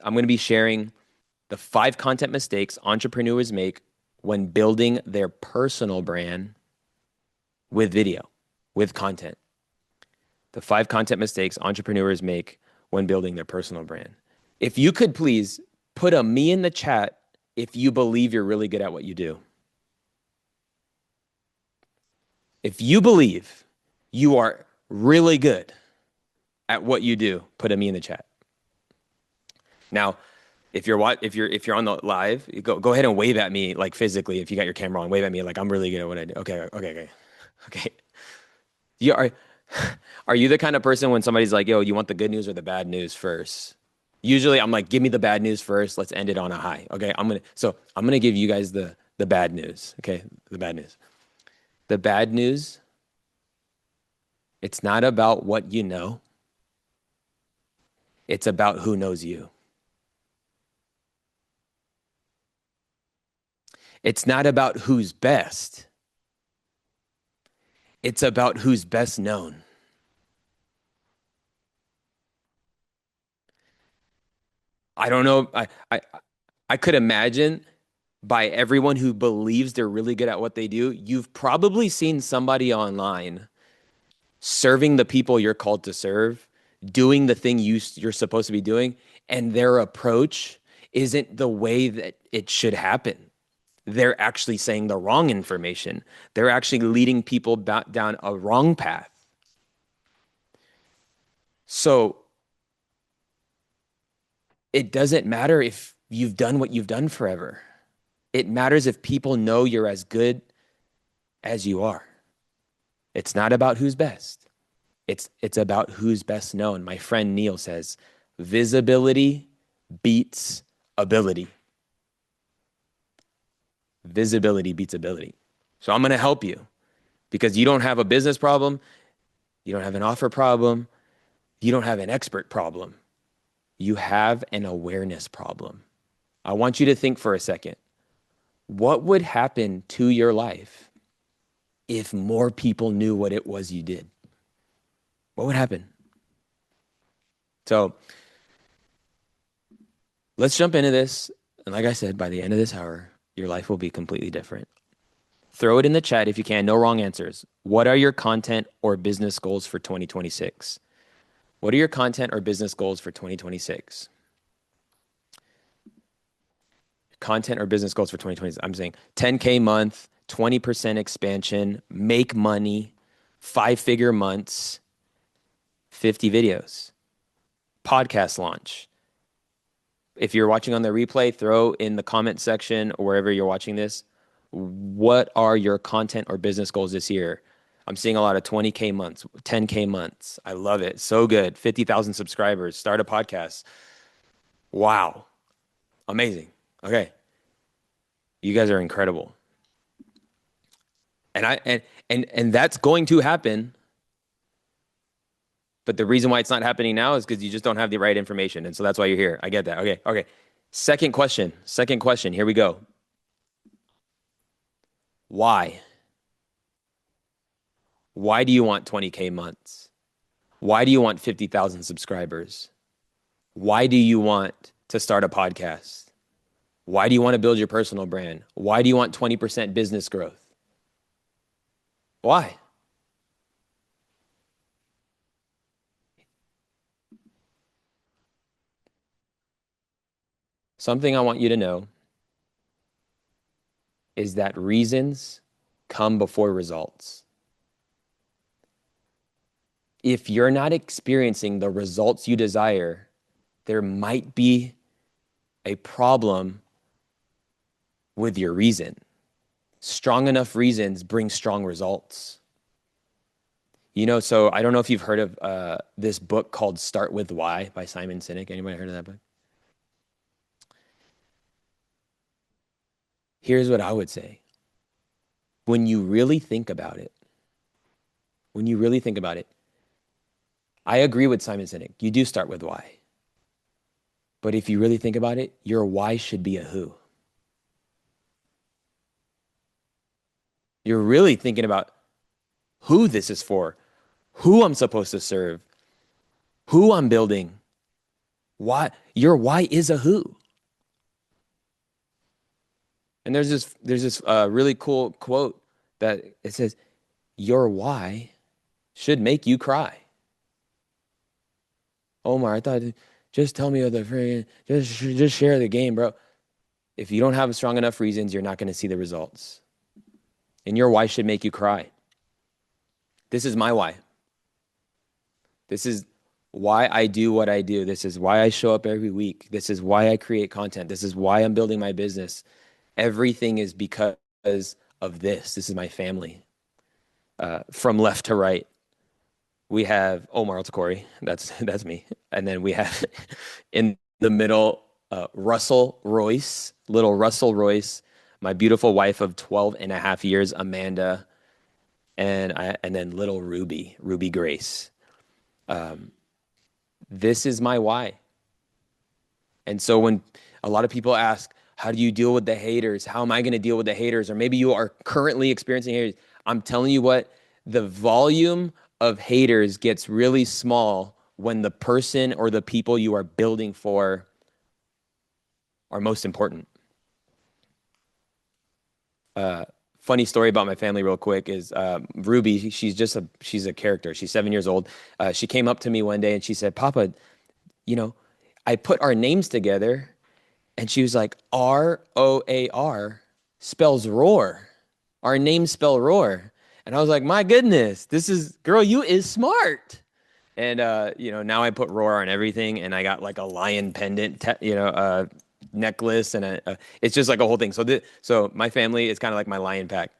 I'm going to be sharing the 5 content mistakes entrepreneurs make when building their personal brand with video, with content. The 5 content mistakes entrepreneurs make when building their personal brand. If you could please put a me in the chat if you believe you're really good at what you do. If you believe you are really good at what you do, put a me in the chat. Now, if you're on the live, go ahead and wave at me, like physically. If you got your camera on, wave at me like I'm really good at what I do. Okay. You are you the kind of person when somebody's like, "Yo, you want the good news or the bad news first?" Usually, I'm like, "Give me the bad news first. Let's end it on a high." Okay, I'm gonna give you guys the bad news. Okay, the bad news. The bad news. It's not about what you know. It's about who knows you. It's not about who's best. It's about who's best known. I don't know. I could imagine by everyone who believes they're really good at what they do, you've probably seen somebody online serving the people you're called to serve, doing the thing you're supposed to be doing, and their approach isn't the way that it should happen. They're actually saying the wrong information. They're actually leading people down a wrong path. So it doesn't matter if you've done what you've done forever. It matters if people know you're as good as you are. It's not about who's best. It's about who's best known. My friend Neil says, visibility beats ability. Visibility beats ability. So I'm going to help you because you don't have a business problem. You don't have an offer problem. You don't have an expert problem. You have an awareness problem. I want you to think for a second. What would happen to your life if more people knew what it was you did? What would happen? So let's jump into this. And like I said, by the end of this hour, your life will be completely different. Throw it in the chat if you can. No wrong answers. What are your content or business goals for 2026? What are your content or business goals for 2026? Content or business goals for 2026. I'm saying 10K month, 20% expansion, make money, 5-figure months, 50 videos, podcast launch. If you're watching on the replay, throw in the comment section or wherever you're watching this, what are your content or business goals this year? I'm seeing a lot of 20K months, 10K months. I love it. So good. 50,000 subscribers, start a podcast. Wow. Amazing. Okay. You guys are incredible. And that's going to happen. But the reason why it's not happening now is because you just don't have the right information. And so that's why you're here. I get that. Okay. Second question. Here we go. Why? Why do you want 20K months? Why do you want 50,000 subscribers? Why do you want to start a podcast? Why do you want to build your personal brand? Why do you want 20% business growth? Why? Something I want you to know is that reasons come before results. If you're not experiencing the results you desire, there might be a problem with your reason. Strong enough reasons bring strong results. So I don't know if you've heard of this book called Start With Why by Simon Sinek. Anybody heard of that book? Here's what I would say. When you really think about it, I agree with Simon Sinek. You do start with why. But if you really think about it, your why should be a who. You're really thinking about who this is for, who I'm supposed to serve, who I'm building, Why your why is a who. And there's this really cool quote that it says, your why should make you cry. Omar, I thought just tell me of the friggin' just share the game, bro. If you don't have strong enough reasons, you're not going to see the results. And your why should make you cry. This is my why. This is why I do what I do. This is why I show up every week. This is why I create content. This is why I'm building my business. Everything is because of this. This is my family. From left to right, we have Omar El-Takrori. That's me. And then we have in the middle, Russell Royce, little Russell Royce, my beautiful wife of 12 and a half years, Amanda, and then little Ruby Grace. This is my why. And so when a lot of people ask, how do you deal with the haters? How am I going to deal with the haters? Or maybe you are currently experiencing haters. I'm telling you what, the volume of haters gets really small when the person or the people you are building for are most important. Funny story about my family real quick is Ruby, she's a character. She's 7 years old. She came up to me one day and she said, Papa, you know, I put our names together and she was like, ROAR spells roar. Our names spell roar. And I was like, my goodness, girl, you is smart. And, now I put roar on everything and I got like a lion pendant, necklace and it's just like a whole thing. So my family is kind of like my lion pack,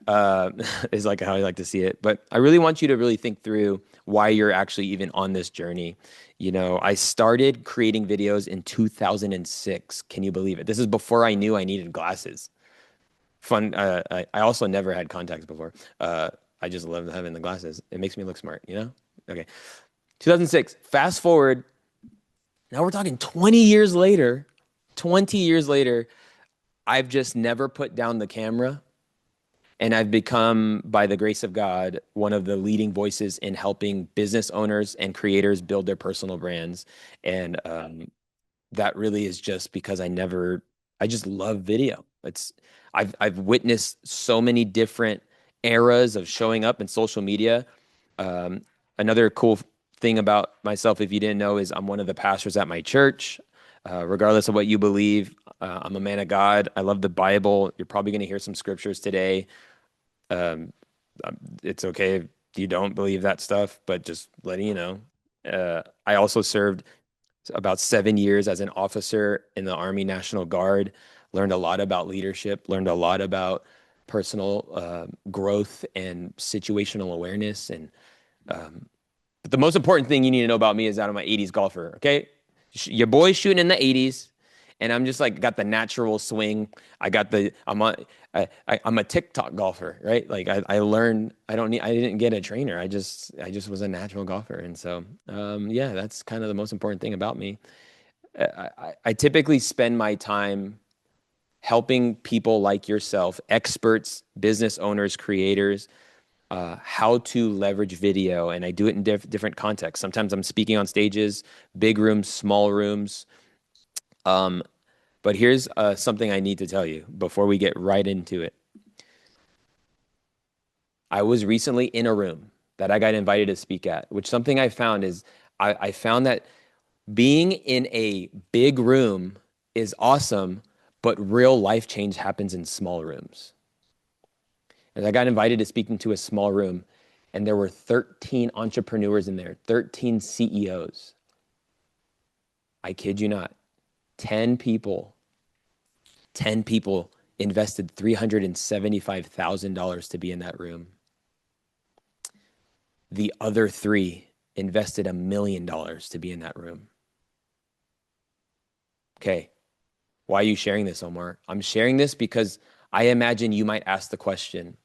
is like how I like to see it. But I really want you to really think through why you're actually even on this journey. I started creating videos in 2006. Can you believe it? This is before I knew I needed glasses. Fun. I also never had contacts before. I just love having the glasses. It makes me look smart, Okay. 2006. Fast forward. Now we're talking 20 years later. 20 years later, I've just never put down the camera. And I've become, by the grace of God, one of the leading voices in helping business owners and creators build their personal brands. And that really is just because I just love video. I've witnessed so many different eras of showing up in social media. Another cool thing about myself, if you didn't know, is I'm one of the pastors at my church. Regardless of what you believe, I'm a man of God. I love the Bible. You're probably going to hear some scriptures today. It's okay if you don't believe that stuff, but just letting you know. I also served about 7 years as an officer in the Army National Guard, learned a lot about leadership, learned a lot about personal growth and situational awareness. But the most important thing you need to know about me is that I'm an 80s golfer, okay? Your boy's shooting in the 80s, and I'm just like got the natural swing. I'm a TikTok golfer, right? Like I learned I didn't get a trainer. I just was a natural golfer. And so yeah, that's kind of the most important thing about me. I typically spend my time helping people like yourself, experts, business owners, creators, how to leverage video. And I do it in different contexts. Sometimes I'm speaking on stages, big rooms, small rooms. But here's something I need to tell you before we get right into it. I was recently in a room that I got invited to speak at, which something I found is I found that being in a big room is awesome, but real life change happens in small rooms. And I got invited to speak into a small room, and there were 13 entrepreneurs in there, 13 CEOs. I kid you not. 10 people invested $375,000 to be in that room. The other 3 invested $1 million to be in that room. Okay. Why are you sharing this, Omar? I'm sharing this because I imagine you might ask the question,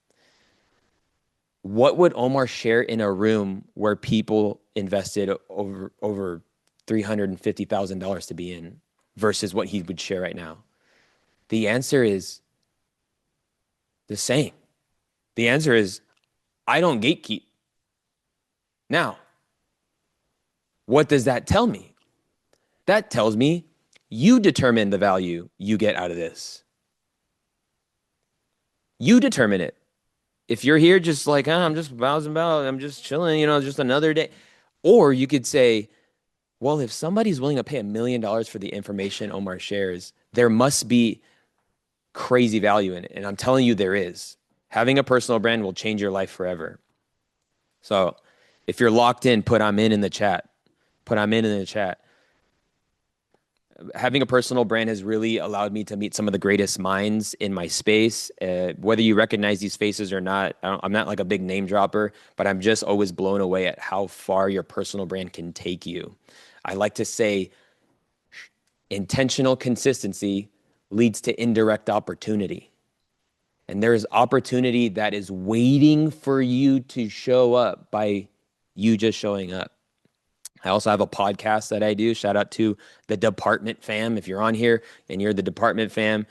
what would Omar share in a room where people invested over $350,000 to be in versus what he would share right now? The answer is the same. The answer is, I don't gatekeep. Now, what does that tell me? That tells me you determine the value you get out of this. You determine it. If you're here just like, I'm just browsing about, I'm just chilling, just another day. Or you could say, well, if somebody's willing to pay $1 million for the information Omar shares, there must be crazy value in it. And I'm telling you, there is. Having a personal brand will change your life forever. So if you're locked in, put I'm in the chat. Put I'm in the chat. Having a personal brand has really allowed me to meet some of the greatest minds in my space. Whether you recognize these faces or not, I'm not like a big name dropper, but I'm just always blown away at how far your personal brand can take you. I like to say intentional consistency leads to indirect opportunity. And there is opportunity that is waiting for you to show up by you just showing up. I also have a podcast that I do. Shout out to the Department fam. If you're on here and you're the Department fam,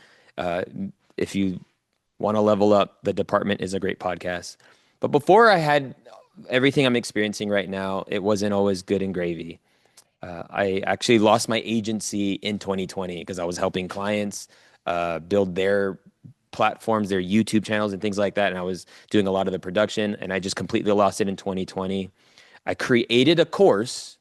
if you want to level up, the Department is a great podcast. But before I had everything I'm experiencing right now, it wasn't always good and gravy. I actually lost my agency in 2020 because I was helping clients build their platforms, their YouTube channels and things like that. And I was doing a lot of the production and I just completely lost it in 2020. I created a course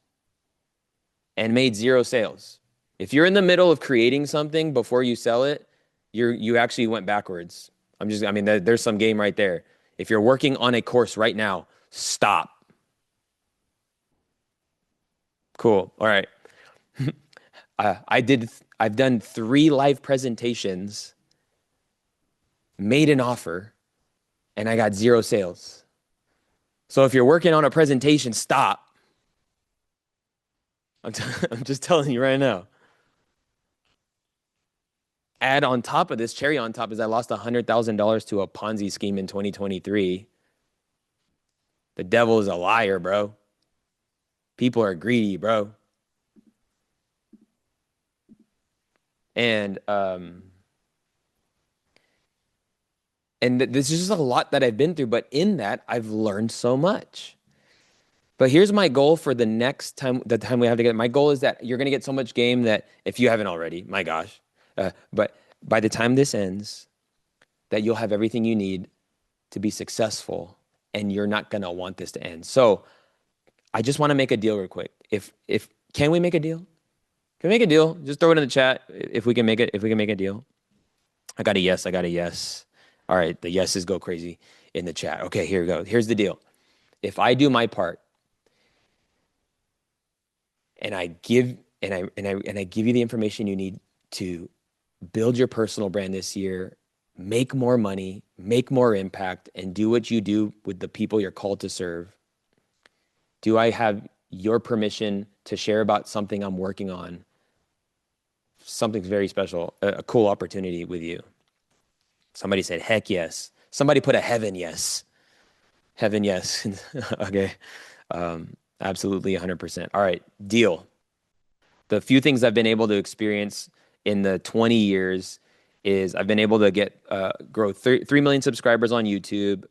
and made 0 sales. If you're in the middle of creating something before you sell it, you actually went backwards. There's some game right there. If you're working on a course right now, stop. Cool. All right. I've done 3 live presentations, made an offer, and I got 0 sales. So if you're working on a presentation, stop. I'm just telling you right now. Add on top of this, cherry on top, is I lost $100,000 to a Ponzi scheme in 2023. The devil is a liar, bro. People are greedy, bro. And this is just a lot that I've been through, but in that I've learned so much. But here's my goal for the next time, the time we have to get. My goal is that you're going to get so much game that if you haven't already, my gosh. But by the time this ends, that you'll have everything you need to be successful and you're not going to want this to end. So I just want to make a deal real quick. Can we make a deal? Can we make a deal? Just throw it in the chat if we can make a deal. I got a yes. All right. The yeses go crazy in the chat. Okay, here we go. Here's the deal. If I do my part, and I give you the information you need to build your personal brand this year, make more money, make more impact, and do what you do with the people you're called to serve, do I have your permission to share about something I'm working on, something very special, a cool opportunity with you? Somebody said, heck yes. Somebody put a heaven yes. Heaven yes. Okay. Absolutely 100%. All right, deal. The few things I've been able to experience in the 20 years is I've been able to grow 3 million subscribers on YouTube.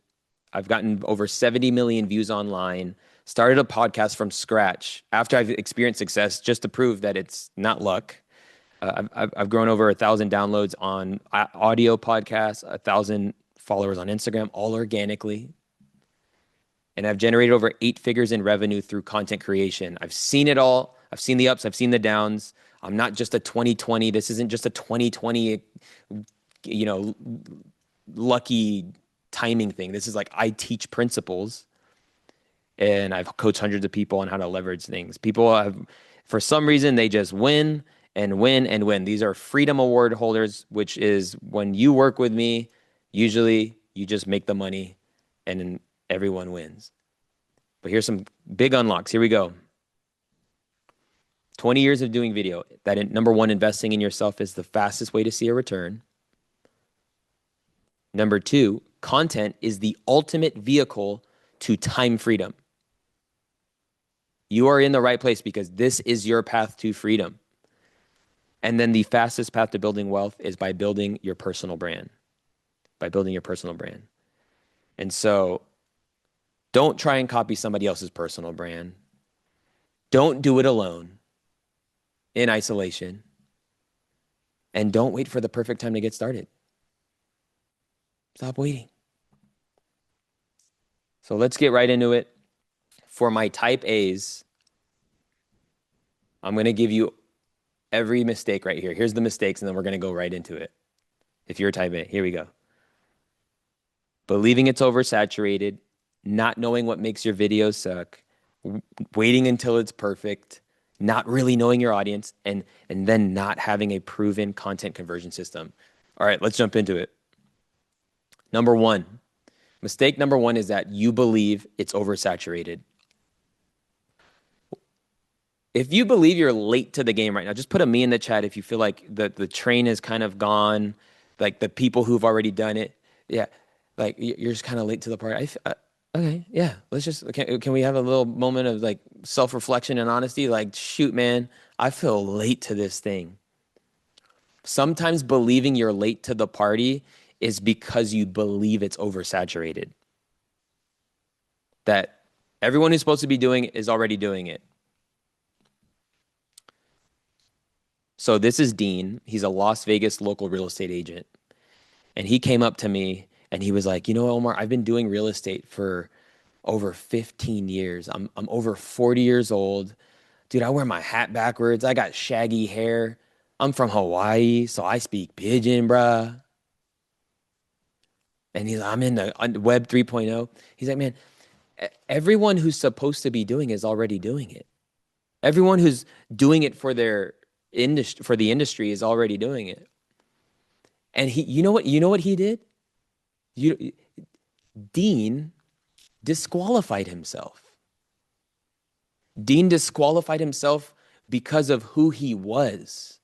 I've gotten over 70 million views online, started a podcast from scratch after I've experienced success just to prove that it's not luck. I've grown over 1,000 downloads on audio podcasts, 1,000 followers on Instagram, all organically. And I've generated over 8 figures in revenue through content creation. I've seen it all. I've seen the ups. I've seen the downs. I'm not just a 2020. This isn't just a 2020, lucky timing thing. This is like I teach principles and I've coached hundreds of people on how to leverage things. People have, for some reason, they just win and win and win. These are Freedom Award holders, which is when you work with me, usually you just make the money and everyone wins. But here's some big unlocks. Here we go. 20 years of doing video. Number 1, investing in yourself is the fastest way to see a return. Number 2, content is the ultimate vehicle to time freedom. You are in the right place because this is your path to freedom. And then the fastest path to building wealth is by building your personal brand. And so don't try and copy somebody else's personal brand. Don't do it alone. in isolation, and don't wait for the perfect time to get started. Stop waiting. So let's get right into it. For my type A's, I'm going to give you every mistake right here. Here's the mistakes, and then we're going to go right into it. If you're type A, here we go. Believing it's oversaturated, not knowing what makes your videos suck, waiting until it's perfect, not really knowing your audience, and then not having a proven content conversion system. All right, let's jump into it. Mistake number one is that you believe it's oversaturated. If you believe you're late to the game right now, just put a me in the chat if you feel like the train is kind of gone, like the people who've already done it. Yeah, like you're just kind of late to the party. Okay, yeah, let's just, can we have a little moment of like self-reflection and honesty? Like, shoot, man, I feel late to this thing. Sometimes believing you're late to the party is because you believe it's oversaturated. That everyone who's supposed to be doing it is already doing it. So this is Dean. He's a Las Vegas local real estate agent. And he came up to me and he was like, you know, Omar, I've been doing real estate for over 15 years. I'm over 40 years old. Dude, I wear my hat backwards. I got shaggy hair. I'm from Hawaii, so I speak pidgin, bruh. And I'm in the Web 3.0. He's like, man, everyone who's supposed to be doing is already doing it. Everyone who's doing it for their industry, for the industry, is already doing it. And you know what he did? Dean disqualified himself. Dean disqualified himself because of who he was,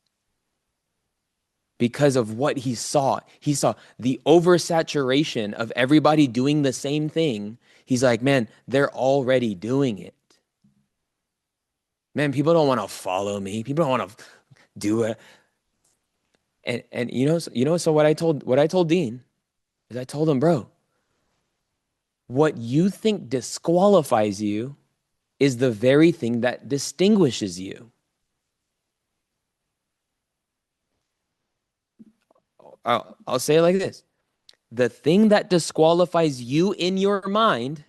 because of what he saw. He saw the oversaturation of everybody doing the same thing. He's like, man, they're already doing it. Man, people don't want to follow me. People don't want to do it. And so what I told Dean is I told him, bro, what you think disqualifies you is the very thing that distinguishes you. I'll say it like this. The thing that disqualifies you in your mind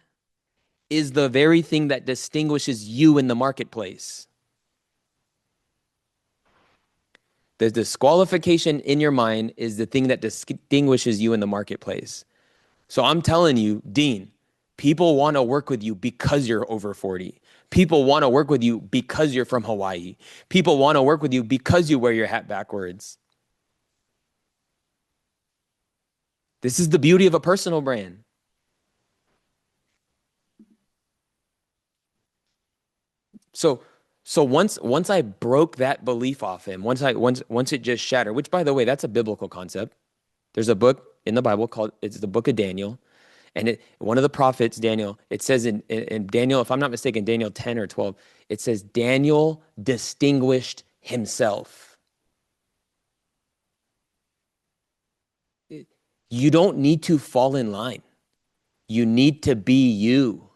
is the very thing that distinguishes you in the marketplace. The disqualification in your mind is the thing that distinguishes you in the marketplace. So I'm telling you, Dean, people want to work with you because you're over 40. People want to work with you because you're from Hawaii. People want to work with you because you wear your hat backwards. This is the beauty of a personal brand. So once I broke that belief off him, once it just shattered, which by the way, that's a biblical concept. There's a book in the Bible called, it's the book of Daniel. And one of the prophets, Daniel, it says in Daniel, if I'm not mistaken, Daniel 10 or 12, it says Daniel distinguished himself. You don't need to fall in line. You need to be you.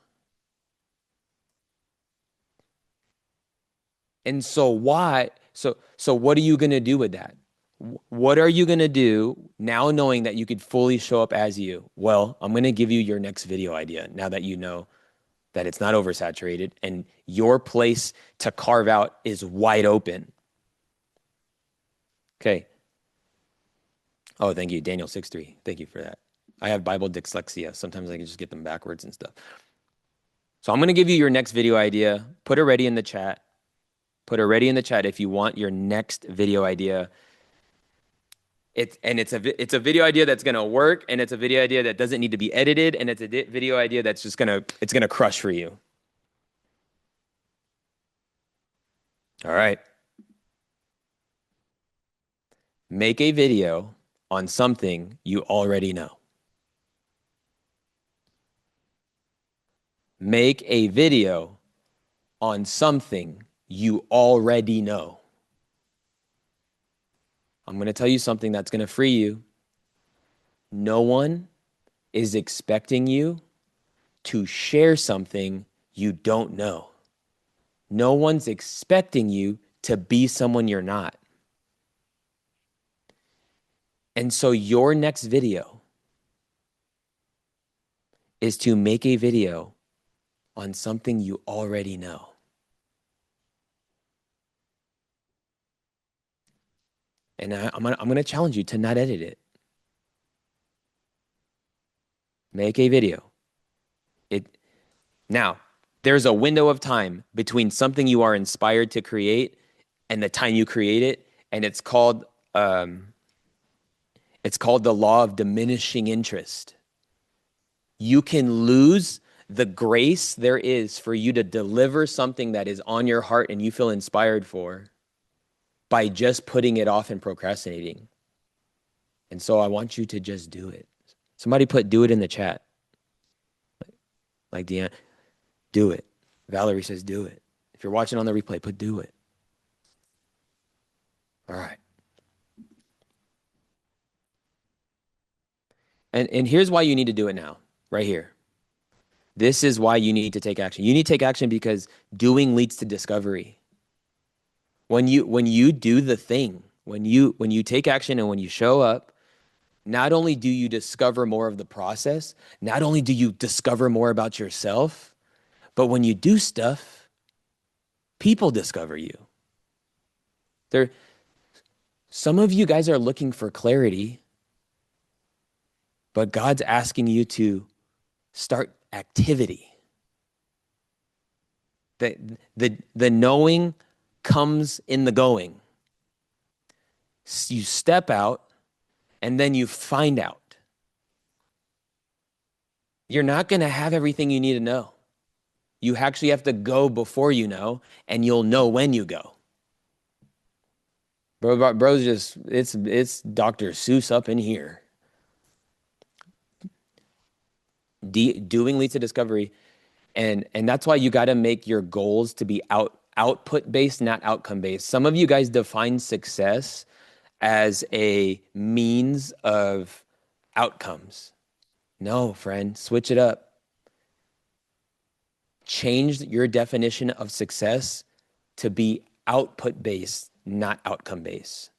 And so why? So what are you going to do with that? What are you going to do now knowing that you could fully show up as you? Well, I'm going to give you your next video idea now that you know that it's not oversaturated and your place to carve out is wide open. Okay. Oh, thank you, Daniel 6:3. Thank you for that. I have Bible dyslexia. Sometimes I can just get them backwards and stuff. So I'm going to give you your next video idea. Put it ready in the chat. Put it ready in the chat if you want your next video idea. It's a video idea that's going to work, and it's a video idea that doesn't need to be edited, and it's a video idea that's just it's going to crush for you. All right. Make a video on something you already know. Make a video on something you already know. I'm going to tell you something that's going to free you. No one is expecting you to share something you don't know. No one's expecting you to be someone you're not. And so your next video is to make a video on something you already know. And I'm gonna challenge you to not edit it. Make a video. Now, there's a window of time between something you are inspired to create and the time you create it, and it's called the law of diminishing interest. You can lose the grace there is for you to deliver something that is on your heart and you feel inspired for by just putting it off and procrastinating. And so I want you to just do it. Somebody put do it in the chat. Like Deanna, do it. Valerie says do it. If you're watching on the replay, put do it. All right. And here's why you need to do it now, right here. This is why you need to take action. You need to take action because doing leads to discovery. When you do the thing, when you take action and when you show up, not only do you discover more of the process, not only do you discover more about yourself, but when you do stuff, people discover you. Some of you guys are looking for clarity, but God's asking you to start activity. The knowing comes in the going. You step out and then you find out. You're not going to have everything you need to know. You actually have to go before you know, and you'll know when you go. Bro's just, it's Dr. Seuss up in here. Doing leads to discovery. And that's why you got to make your goals to be output based, not outcome based. Some of you guys define success as a means of outcomes. No, friend, switch it up. Change your definition of success to be output based, not outcome based.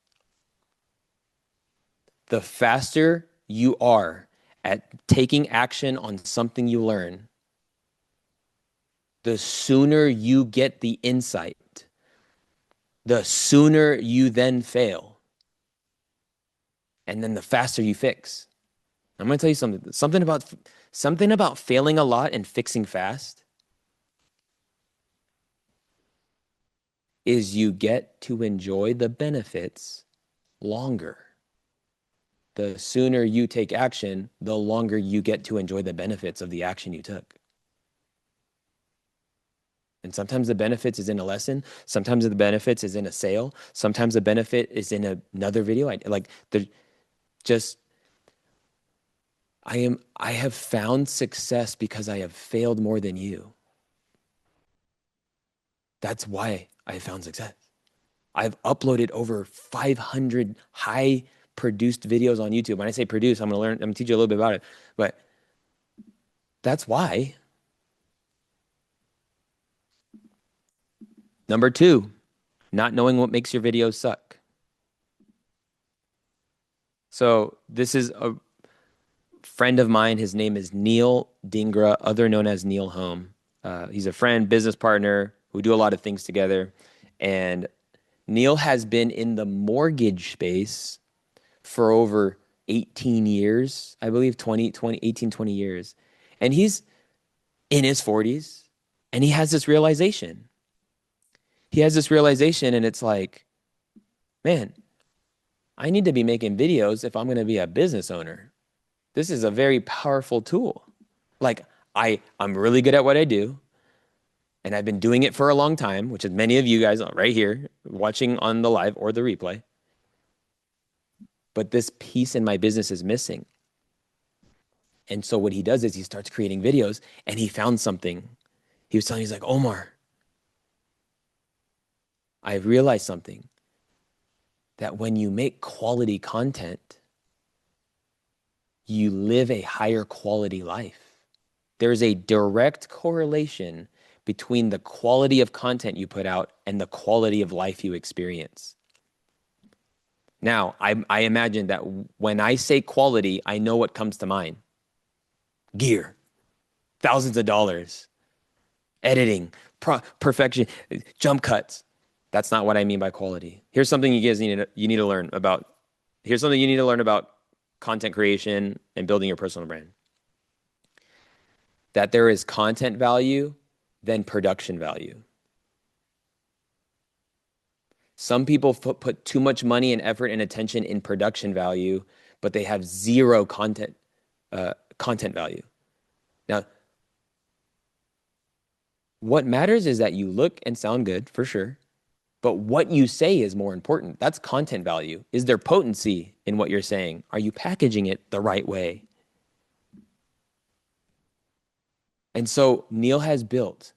The faster you are at taking action on something you learn, the sooner you get the insight, the sooner you then fail, and then the faster you fix. I'm going to tell you something about failing a lot and fixing fast is you get to enjoy the benefits longer. The sooner you take action, the longer you get to enjoy the benefits of the action you took. And sometimes the benefits is in a lesson. Sometimes the benefits is in a sale. Sometimes the benefit is in another video. I have found success because I have failed more than you. That's why I have found success. I've uploaded over 500 high produced videos on YouTube. When I say produce, I'm going to teach you a little bit about it, but that's why. Number 2, not knowing what makes your videos suck. So this is a friend of mine. His name is Neil Dingra, other known as Neil Home. He's a friend, business partner. We do a lot of things together. And Neil has been in the mortgage space for over 18 years, I believe 20 years. And he's in his 40s and he has this realization. And it's like, man, I need to be making videos if I'm going to be a business owner. This is a very powerful tool. Like I'm really good at what I do. And I've been doing it for a long time, which is many of you guys right here watching on the live or the replay. But this piece in my business is missing. And so what he does is he starts creating videos and he found something. He's like, Omar, I've realized something, that when you make quality content, you live a higher quality life. There's a direct correlation between the quality of content you put out and the quality of life you experience. Now, I imagine that when I say quality, I know what comes to mind. Gear, thousands of dollars, editing, perfection, jump cuts. That's not what I mean by quality. Here's something you need to learn about. Here's something you need to learn about content creation and building your personal brand. That there is content value, then production value. Some people put too much money and effort and attention in production value, but they have zero content value. Now, what matters is that you look and sound good for sure, but what you say is more important. That's content value. Is there potency in what you're saying? Are you packaging it the right way? And so Neil has built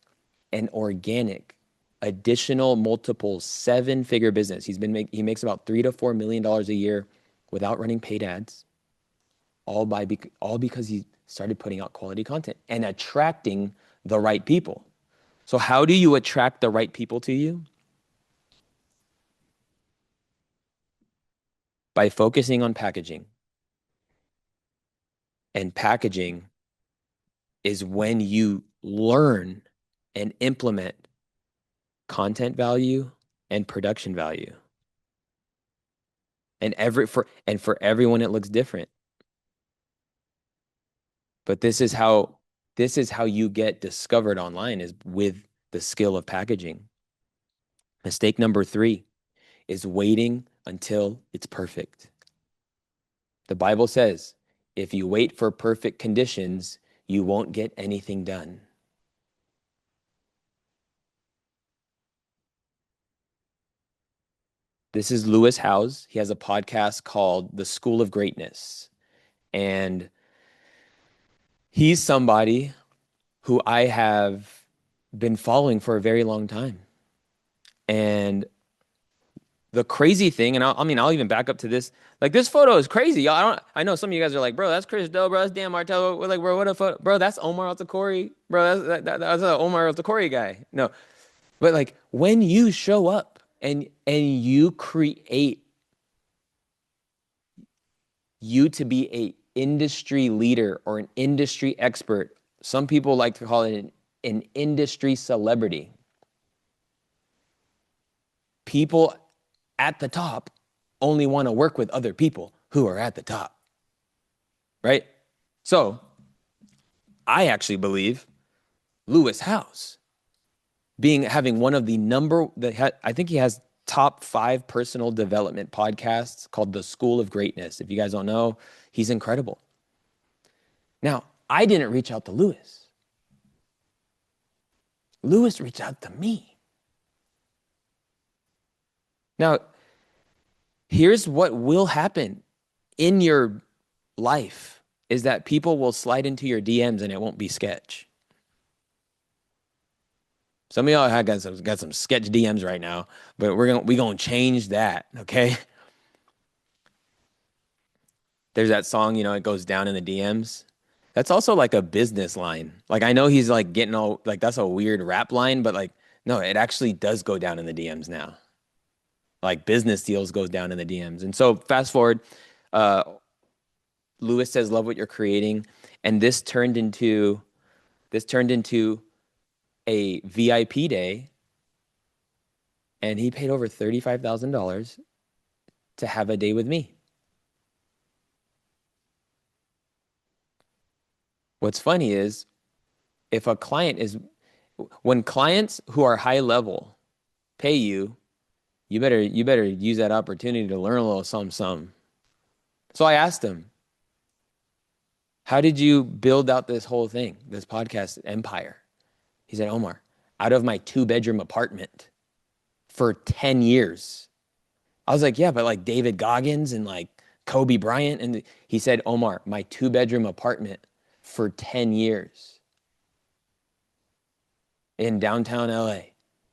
an organic, additional multiple seven-figure business. He makes about $3 to $4 million a year without running paid ads, all because he started putting out quality content and attracting the right people. So how do you attract the right people to you? By focusing on packaging. And packaging is when you learn and implement content value and production value. And for everyone it looks different. But this is how you get discovered online, is with the skill of packaging. Mistake number 3 is waiting until it's perfect. The Bible says, if you wait for perfect conditions, you won't get anything done. This is Lewis Howes. He has a podcast called The School of Greatness. And he's somebody who I have been following for a very long time. And the crazy thing, and I'll even back up to this. Like, this photo is crazy. I know some of you guys are like, bro, that's Chris Do, bro, that's Dan Martello. We're like, bro, what a photo, bro, that's Omar El-Takrori, bro, that's a Omar El-Takrori guy. No, but like when you show up and you create you to be a industry leader or an industry expert, some people like to call it an industry celebrity. People at the top only want to work with other people who are at the top, right? So I actually believe Lewis Howes having one of the I think he has top 5 personal development podcasts called The School of Greatness. If you guys don't know, he's incredible. Now, I didn't reach out to Lewis. Lewis reached out to me. Now, here's what will happen in your life is that people will slide into your DMs and it won't be sketch. Some of y'all have got some sketch DMs right now, but we're gonna change that, okay? There's that song, it goes down in the DMs. That's also like a business line. Like, I know he's like getting all like, that's a weird rap line, but like, no, it actually does go down in the DMs now. Like, business deals goes down in the DMs. And so fast forward, Lewis says, love what you're creating. And this turned into a VIP day. And he paid over $35,000 to have a day with me. What's funny is when clients who are high level pay you, you better use that opportunity to learn a little something. So I asked him, how did you build out this whole thing, this podcast empire? He said, Omar, out of my 2-bedroom apartment for 10 years. I was like, yeah, but like David Goggins and like Kobe Bryant. And he said, Omar, my 2-bedroom apartment for 10 years in downtown LA.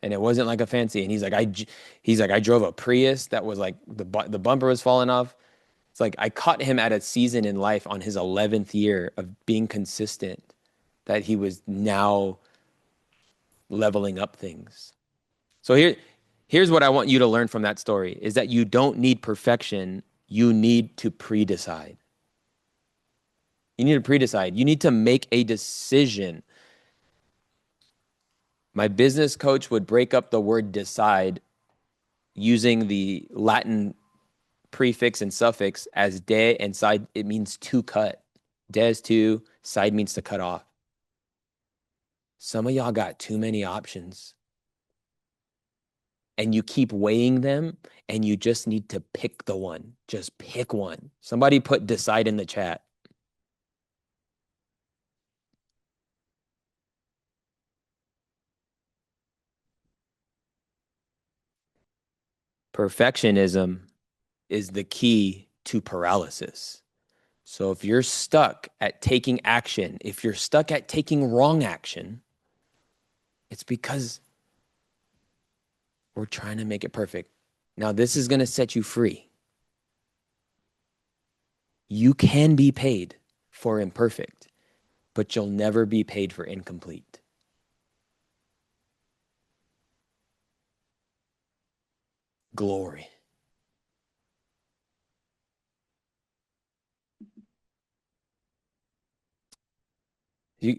And it wasn't like a fancy. And he's like, I drove a Prius that was like the bumper was falling off. It's like I caught him at a season in life on his 11th year of being consistent that he was now leveling up things. So here's what I want you to learn from that story is that you don't need perfection. You need to pre-decide. You need to pre-decide. You need to make a decision. My business coach would break up the word decide using the Latin prefix and suffix as de and side. It means to cut. De is to, side means to cut off. Some of y'all got too many options and you keep weighing them and you just need to pick the one. Just pick one. Somebody put decide in the chat. Perfectionism is the key to paralysis. So if you're stuck at taking action, if you're stuck at taking wrong action, it's because we're trying to make it perfect. Now, this is going to set you free. You can be paid for imperfect, but you'll never be paid for incomplete. Glory. You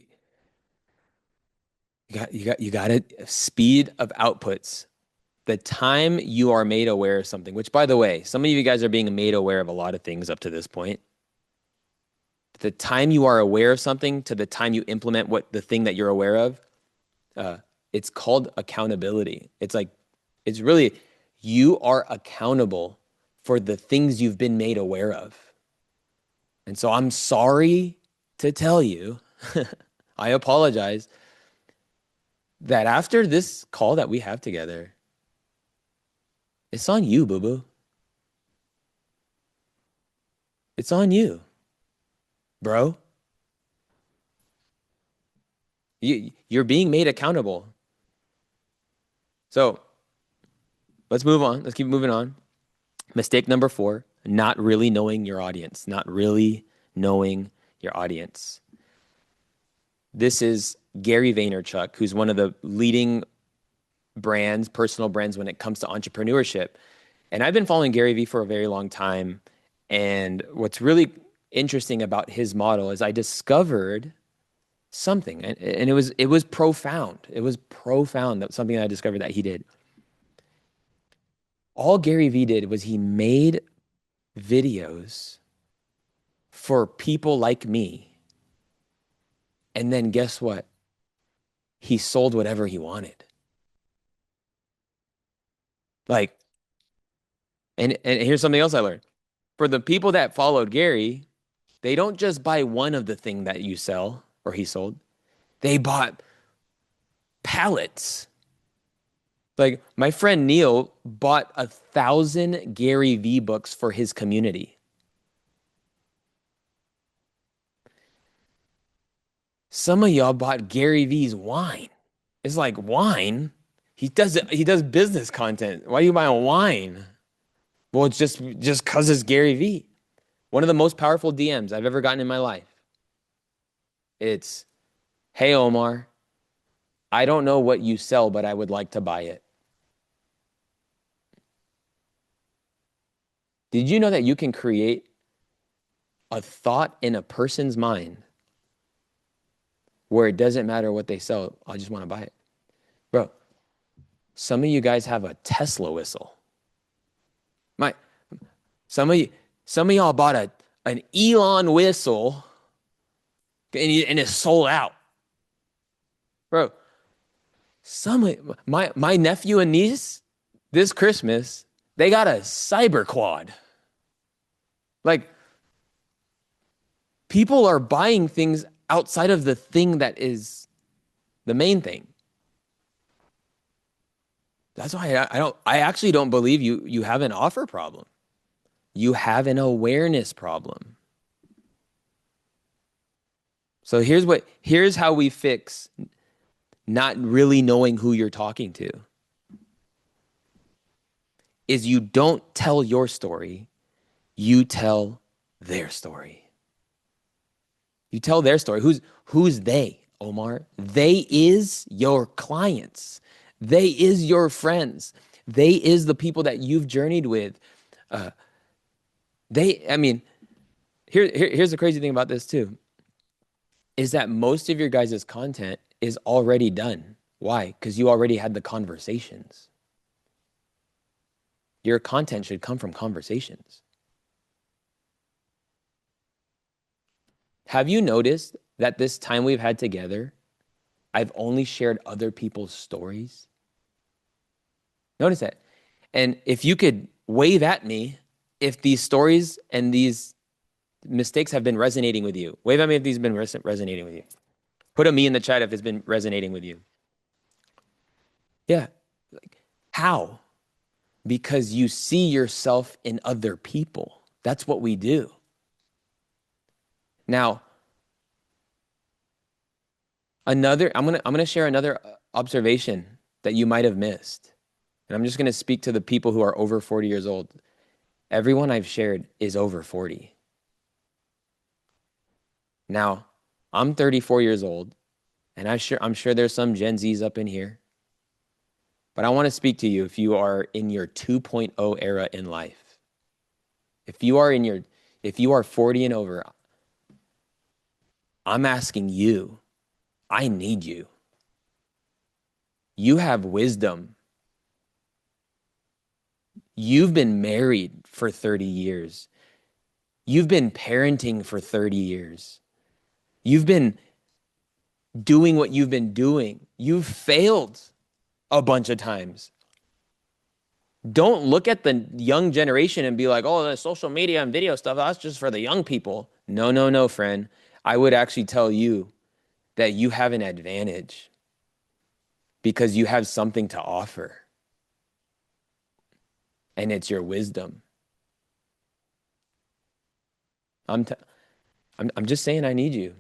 got it. Speed of outputs. The time you are made aware of something, which by the way, some of you guys are being made aware of a lot of things up to this point. The time you are aware of something to the time you implement what the thing that you're aware of, it's called accountability. It's really, you are accountable for the things you've been made aware of. And so I'm sorry to tell you, I apologize that after this call that we have together, it's on you, boo-boo. It's on you, bro. You're being made accountable. So let's move on. Let's keep moving on. Mistake number 4, not really knowing your audience. Not really knowing your audience. This is Gary Vaynerchuk, who's one of the leading brands, personal brands when it comes to entrepreneurship. And I've been following Gary Vee for a very long time. And what's really interesting about his model is I discovered something, and it was profound. It was profound, that something that I discovered that he did. All Gary Vee did was he made videos for people like me. And then guess what? He sold whatever he wanted. Like, and here's something else I learned. For the people that followed Gary, they don't just buy one of the thing that you sell or he sold. They bought pallets. Like my friend Neil bought 1,000 Gary Vee books for his community. Some of y'all bought Gary Vee's wine. It's like wine. He does business content. Why are you buying wine? Well, it's just because it's Gary Vee. One of the most powerful DMs I've ever gotten in my life. It's, hey Omar, I don't know what you sell, but I would like to buy it. Did you know that you can create a thought in a person's mind where it doesn't matter what they sell? I just want to buy it. Bro, some of you guys have a Tesla whistle. Some of y'all bought an Elon whistle and it's sold out. Bro, my nephew and niece this Christmas, they got a cyber quad. Like, people are buying things outside of the thing that is the main thing. That's why I actually don't believe you have an offer problem. You have an awareness problem. So here's how we fix not really knowing who you're talking to. Is you don't tell your story, you tell their story. You tell their story. Who's they? Omar, they is your clients. They is your friends. They is the people that you've journeyed with. Uh, I mean, here's the crazy thing about this too, is that most of your guys' content is already done. Why? Because you already had the conversations. Your content should come from conversations. Have you noticed that this time we've had together, I've only shared other people's stories? Notice that. And if you could wave at me if these stories and these mistakes have been resonating with you. Wave at me if these have been resonating with you. Put a me in the chat if it's been resonating with you. Yeah. Like, how? Because you see yourself in other people. That's what we do. Now, I'm gonna share another observation that you might have missed. And I'm just gonna speak to the people who are over 40 years old. Everyone I've shared is over 40. Now, I'm 34 years old, and I'm sure there's some Gen Zs up in here. But I want to speak to you if you are in your 2.0 era in life. If you are in your if you are 40 and over, I'm asking you, I need you. You have wisdom. You've been married for 30 years. You've been parenting for 30 years. You've been doing what you've been doing. You've failed a bunch of times. Don't look at the young generation and be like, oh, the social media and video stuff, that's just for the young people. No, no, no, friend. I would actually tell you that you have an advantage because you have something to offer, and it's your wisdom. I'm, t- I'm just saying I need you.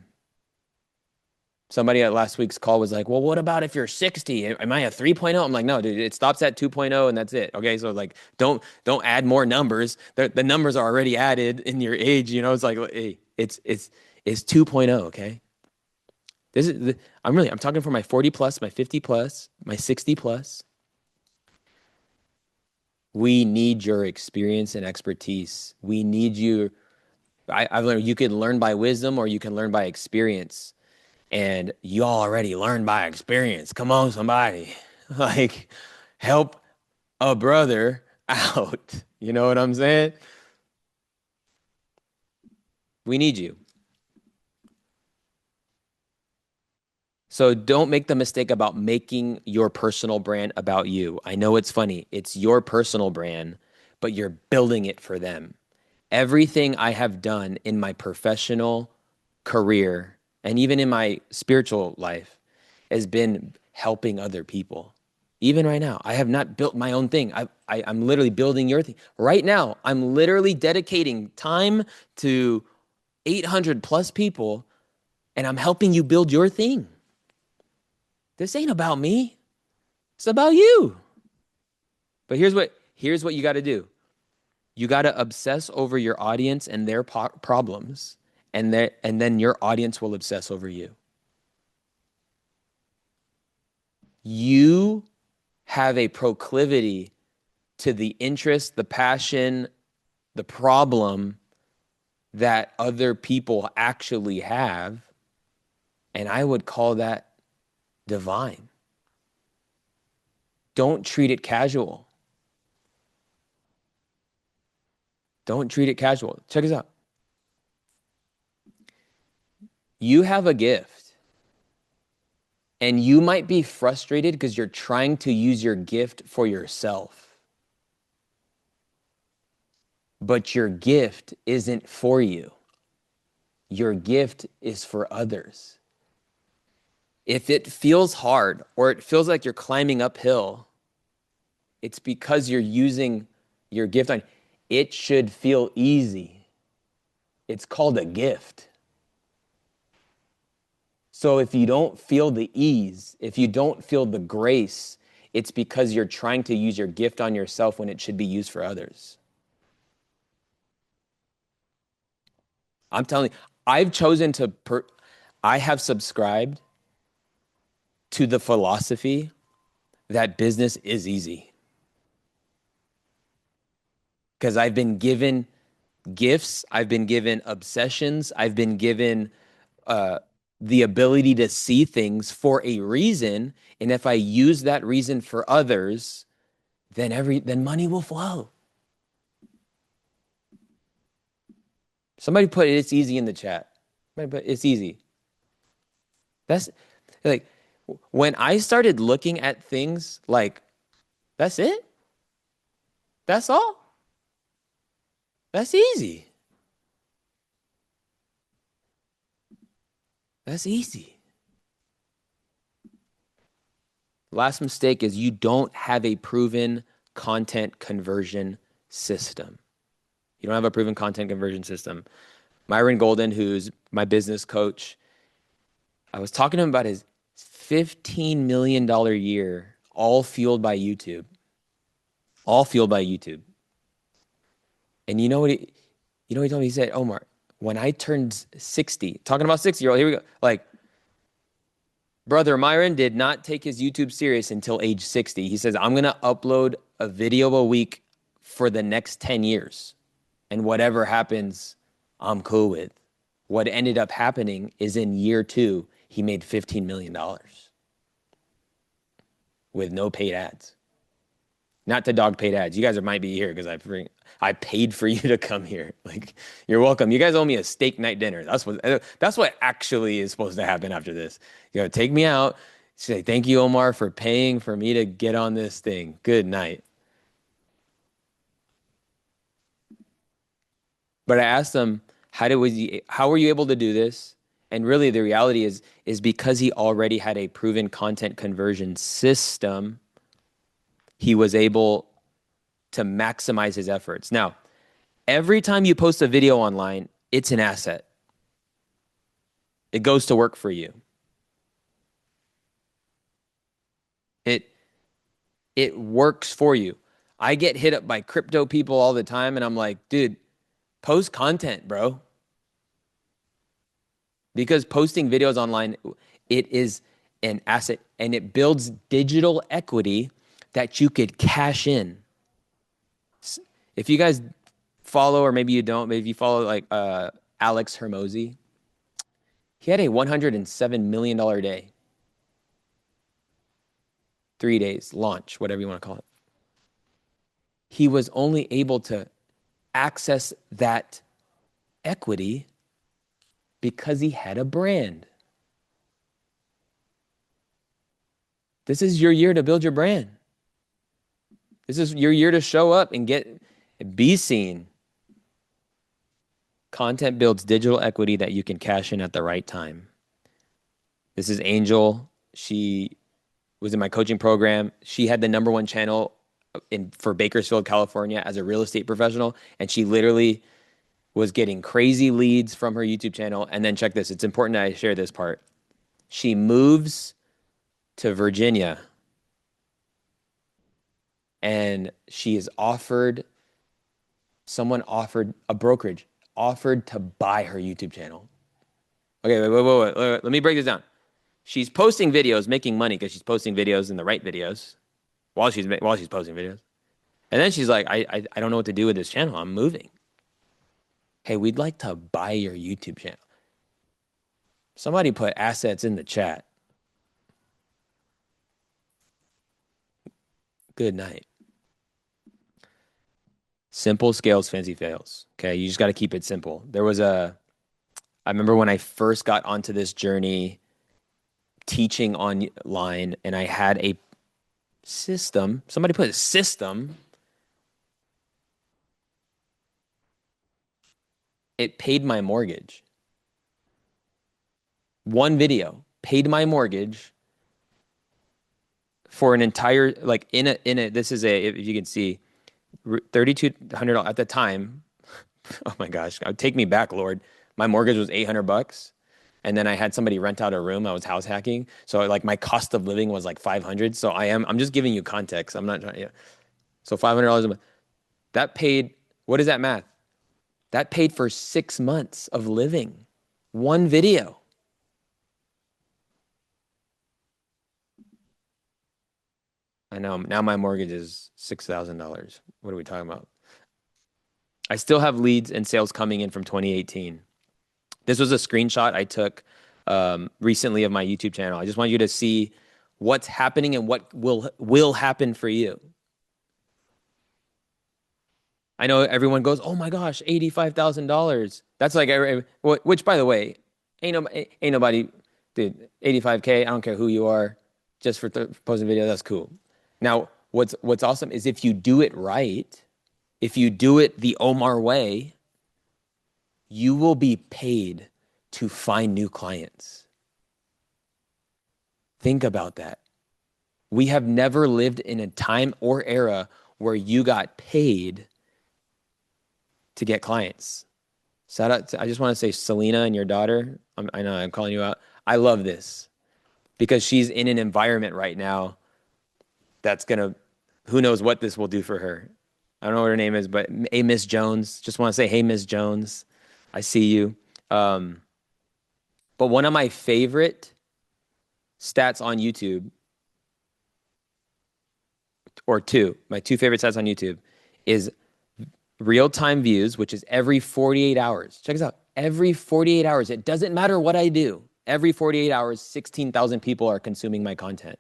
Somebody at last week's call was like, well, what about if you're 60? Am I a 3.0? I'm like, no, dude, it stops at 2.0 and that's it. Okay. So like, don't add more numbers. The numbers are already added in your age. You know, it's like, hey, it's 2.0. Okay. I'm talking for my 40 plus, my 50 plus, my 60 plus. We need your experience and expertise. We need you. I've learned you can learn by wisdom or you can learn by experience. And you already learned by experience. Come on, somebody. Like, help a brother out. You know what I'm saying? We need you. So don't make the mistake about making your personal brand about you. I know it's funny. It's your personal brand, but you're building it for them. Everything I have done in my professional career and even in my spiritual life has been helping other people. Even right now, I have not built my own thing. I'm literally building your thing. Right now, I'm literally dedicating time to 800 plus people and I'm helping you build your thing. This ain't about me. It's about you. But here's what you got to do. You got to obsess over your audience and their problems, and then your audience will obsess over you. You have a proclivity to the interest, the passion, the problem that other people actually have, and I would call that divine. Don't treat it casual. Don't treat it casual. Check this out. You have a gift, and you might be frustrated because you're trying to use your gift for yourself. But your gift isn't for you. Your gift is for others. If it feels hard or it feels like you're climbing uphill, it's because you're using your gift on. It should feel easy. It's called a gift. So if you don't feel the ease, if you don't feel the grace, it's because you're trying to use your gift on yourself when it should be used for others. I'm telling you, I have subscribed to the philosophy that business is easy. Because I've been given gifts, I've been given obsessions, I've been given uh, the ability to see things for a reason. And if I use that reason for others, then money will flow. Somebody put it's easy in the chat. Somebody put it's easy. That's like when I started looking at things like that's it. That's all. That's easy. That's easy. Last mistake is you don't have a proven content conversion system. You don't have a proven content conversion system. Myron Golden, who's my business coach, I was talking to him about his $15 million year, all fueled by YouTube. All fueled by YouTube. And you know what he told me? He said, Omar, when I turned 60, talking about 60-year-old, here we go. Like, brother Myron did not take his YouTube serious until age 60. He says, I'm going to upload a video a week for the next 10 years. And whatever happens, I'm cool with. What ended up happening is in year 2, he made $15 million with no paid ads. Not to dog paid ads. You guys might be here because I paid for you to come here. Like, you're welcome. You guys owe me a steak night dinner. That's what actually is supposed to happen after this. You gotta take me out, say, thank you, Omar, for paying for me to get on this thing. Good night. But I asked him, how were you able to do this? And really the reality is because he already had a proven content conversion system, he was able to maximize his efforts. Now, every time you post a video online, it's an asset. It goes to work for you. It works for you. I get hit up by crypto people all the time, and I'm like, dude, post content, bro. Because posting videos online, it is an asset, and it builds digital equity that you could cash in. If you guys follow, or maybe you don't, maybe you follow like Alex Hermosi, he had a $107 million day. 3 days, launch, whatever you want to call it. He was only able to access that equity because he had a brand. This is your year to build your brand. This is your year to show up and be seen. Content builds digital equity that you can cash in at the right time. This is Angel. She was in my coaching program. She had the #1 channel for Bakersfield, California as a real estate professional. And she literally was getting crazy leads from her YouTube channel. And then check this. It's important that I share this part. She moves to Virginia and someone offered a brokerage, offered to buy her YouTube channel. Okay, wait. Let me break this down. She's posting videos, making money because she's posting videos in the right videos while she's posting videos. And then she's like, I don't know what to do with this channel. I'm moving. Hey, we'd like to buy your YouTube channel. Somebody put assets in the chat. Good night. Simple scales, fancy fails. Okay, you just got to keep it simple. I remember when I first got onto this journey teaching online and I had a system. Somebody put a system. It paid my mortgage. One video paid my mortgage for an entire, like this is if you can see, $3,200 at the time. Oh my gosh, take me back, Lord. My mortgage was $800. And then I had somebody rent out a room. I was house hacking. So like my cost of living was like $500. So I'm just giving you context. I'm not trying, yeah. So $500 a month. That paid, what is that math? That paid for 6 months of living. One video. I know now my mortgage is $6,000. What are we talking about? I still have leads and sales coming in from 2018. This was a screenshot I took recently of my YouTube channel. I just want you to see what's happening and what will happen for you. I know everyone goes, "Oh my gosh, $85,000." That's like, which by the way, ain't nobody, dude. 85K. I don't care who you are, just for posting video. That's cool. Now, what's awesome is if you do it right, if you do it the Omar way, you will be paid to find new clients. Think about that. We have never lived in a time or era where you got paid to get clients. Shout out to, I just want to say Selena and your daughter. I know I'm calling you out. I love this because she's in an environment right now that's gonna, who knows what this will do for her. I don't know what her name is, but hey, Miss Jones. Just want to say, hey, Miss Jones, I see you. Um, but one of my favorite stats on YouTube, or my two favorite stats on YouTube, is real time views, which is every 48 hours. Check this out. Every 48 hours, it doesn't matter what I do. Every 48 hours, 16,000 people are consuming my content.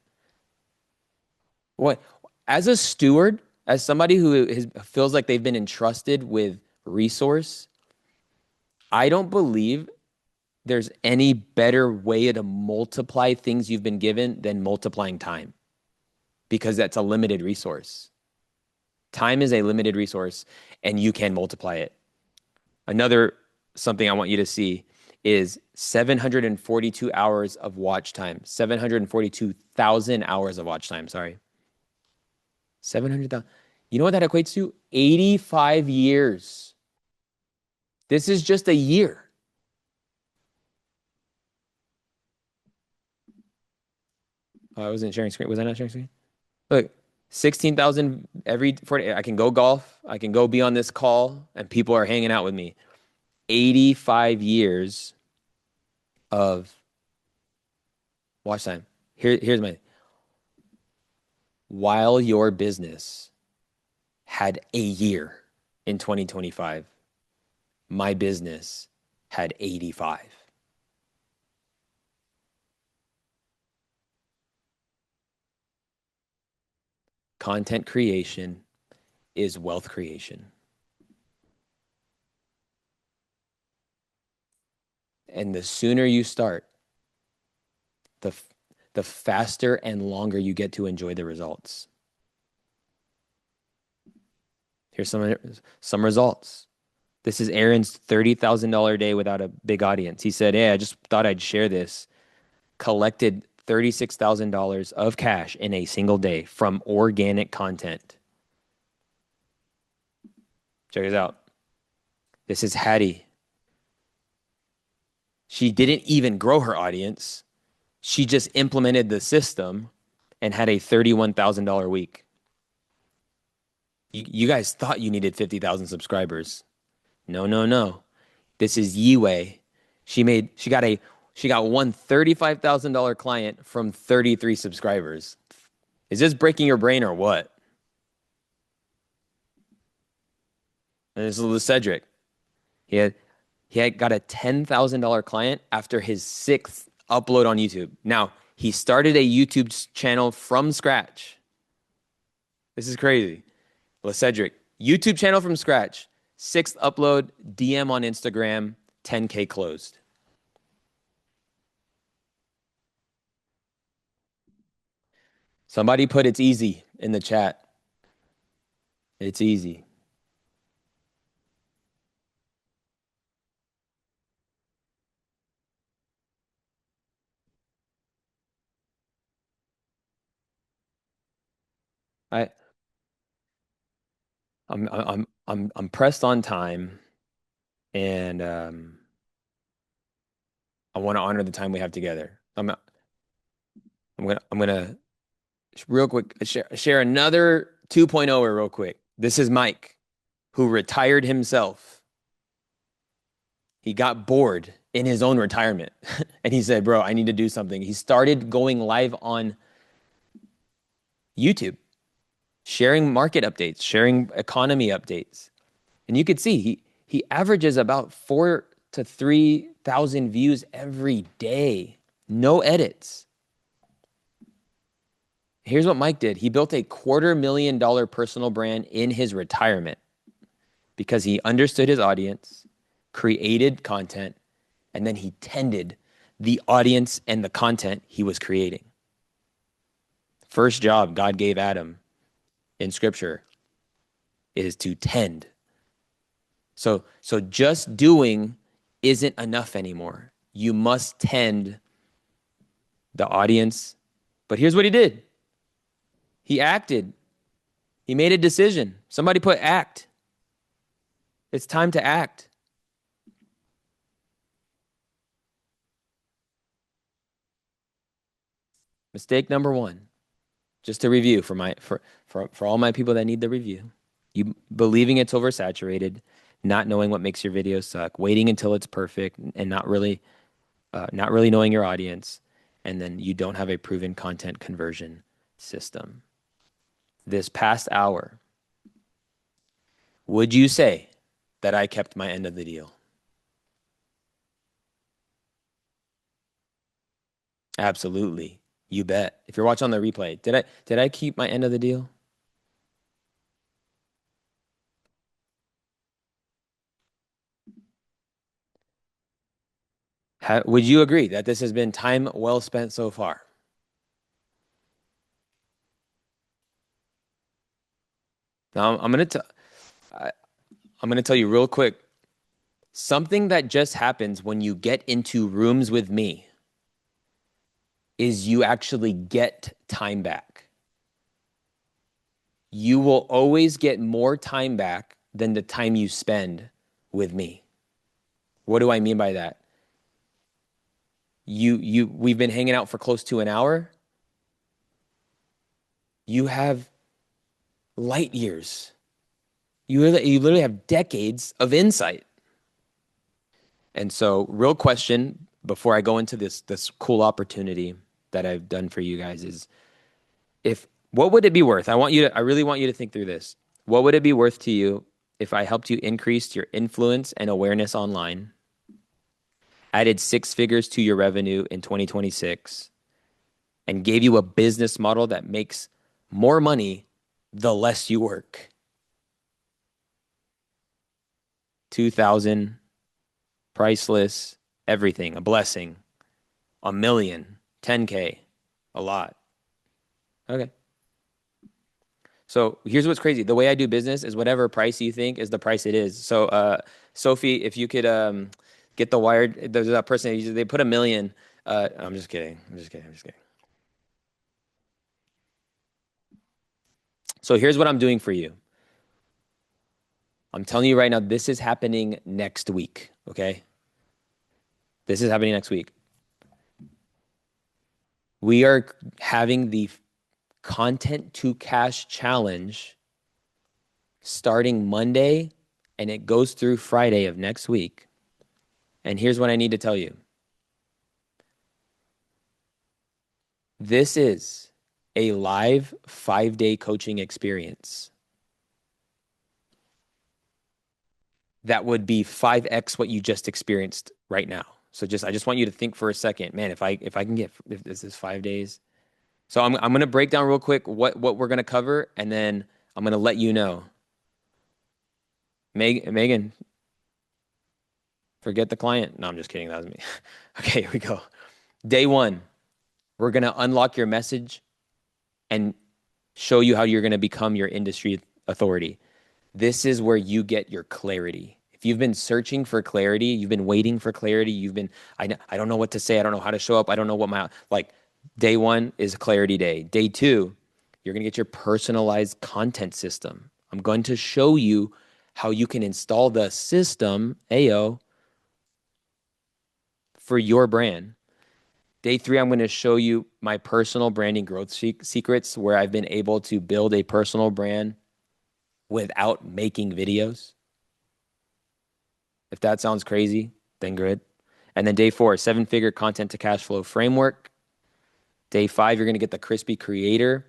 What, as a steward, as somebody who feels like they've been entrusted with resource, I don't believe there's any better way to multiply things you've been given than multiplying time because that's a limited resource. Time is a limited resource and you can multiply it. Another something I want you to see is 742 hours of watch time. 742,000 hours of watch time, sorry. 700,000. You know what that equates to? 85 years. This is just a year. Oh, I wasn't sharing screen. Was I not sharing screen? Look, 16,000 every 40. I can go golf. I can go be on this call and people are hanging out with me. 85 years of watch time. Here's my, while your business had a year in 2025, my business had 85. Content creation is wealth creation. And the sooner you start, the, the faster and longer you get to enjoy the results. Here's some results. This is Aaron's $30,000 day without a big audience. He said, "Hey, I just thought I'd share this." Collected $36,000 of cash in a single day from organic content. Check this out. This is Hattie. She didn't even grow her audience. She just implemented the system and had a $31,000 week. You guys thought you needed 50,000 subscribers. No, no, no. This is Yiwei. She got one $35,000 client from 33 subscribers. Is this breaking your brain or what? And this is Cedric. He had got a $10,000 client after his sixth upload on YouTube. Now, he started a YouTube channel from scratch. This is crazy. Cedric, YouTube channel from scratch, sixth upload, DM on Instagram, 10K closed. Somebody put it's easy in the chat. It's easy. I I'm pressed on time, and I want to honor the time we have together. I'm gonna real quick share another 2.0 real quick. This is Mike, who retired himself. He got bored in his own retirement, and he said, "Bro, I need to do something." He started going live on YouTube, sharing market updates, sharing economy updates. And you could see he averages about 4 to 3 thousand views every day. No edits. Here's what Mike did. He built a $250,000 personal brand in his retirement because he understood his audience, created content, and then he tended the audience and the content he was creating. First job God gave Adam in scripture is to tend. So just doing isn't enough anymore. You must tend the audience. But here's what he did. He acted. He made a decision. Somebody put act. It's time to act. Mistake number one, just to review for all my people that need the review. You believing it's oversaturated, not knowing what makes your videos suck, waiting until it's perfect and not really knowing your audience, and then you don't have a proven content conversion system. This past hour, would you say that I kept my end of the deal? Absolutely. You bet. If you're watching on the replay, did I keep my end of the deal? Would you agree that this has been time well spent so far? Now I'm gonna tell you real quick something that just happens when you get into rooms with me is you actually get time back. You will always get more time back than the time you spend with me. What do I mean by that? We've been hanging out for close to an hour. You have light years. You literally have decades of insight. And so, real question before I go into this cool opportunity that I've done for you guys is if what would it be worth? I really want you to think through this. What would it be worth to you if I helped you increase your influence and awareness online, added 6 figures to your revenue in 2026, and gave you a business model that makes more money the less you work? 2,000, priceless, everything, a blessing, a million, 10K, a lot. Okay. So here's what's crazy. The way I do business is whatever price you think is the price it is. So, Sophie, if you could get the wired, there's that person, they put a million. I'm just kidding. I'm just kidding. I'm just kidding. So here's what I'm doing for you. I'm telling you right now, this is happening next week. Okay. This is happening next week. We are having the content to cash challenge starting Monday and it goes through Friday of next week. And here's what I need to tell you. This is a live 5-day coaching experience that would be 5x what you just experienced right now. So I just want you to think for a second, man, if this is 5 days. So I'm going to break down real quick what we're going to cover, and then I'm going to let you know. Megan, forget the client. No, I'm just kidding. That was me. Okay, here we go. Day 1, we're going to unlock your message and show you how you're going to become your industry authority. This is where you get your clarity. If you've been searching for clarity, you've been waiting for clarity, I don't know what to say, I don't know how to show up, I don't know what day 1 is clarity day. Day 2, you're going to get your personalized content system. I'm going to show you how you can install the system, AO, for your brand. Day 3, I'm going to show you my personal branding growth secrets where I've been able to build a personal brand without making videos. If that sounds crazy, then good. And then day 4, 7-figure content to cash flow framework. Day 5, you're going to get the crispy creator.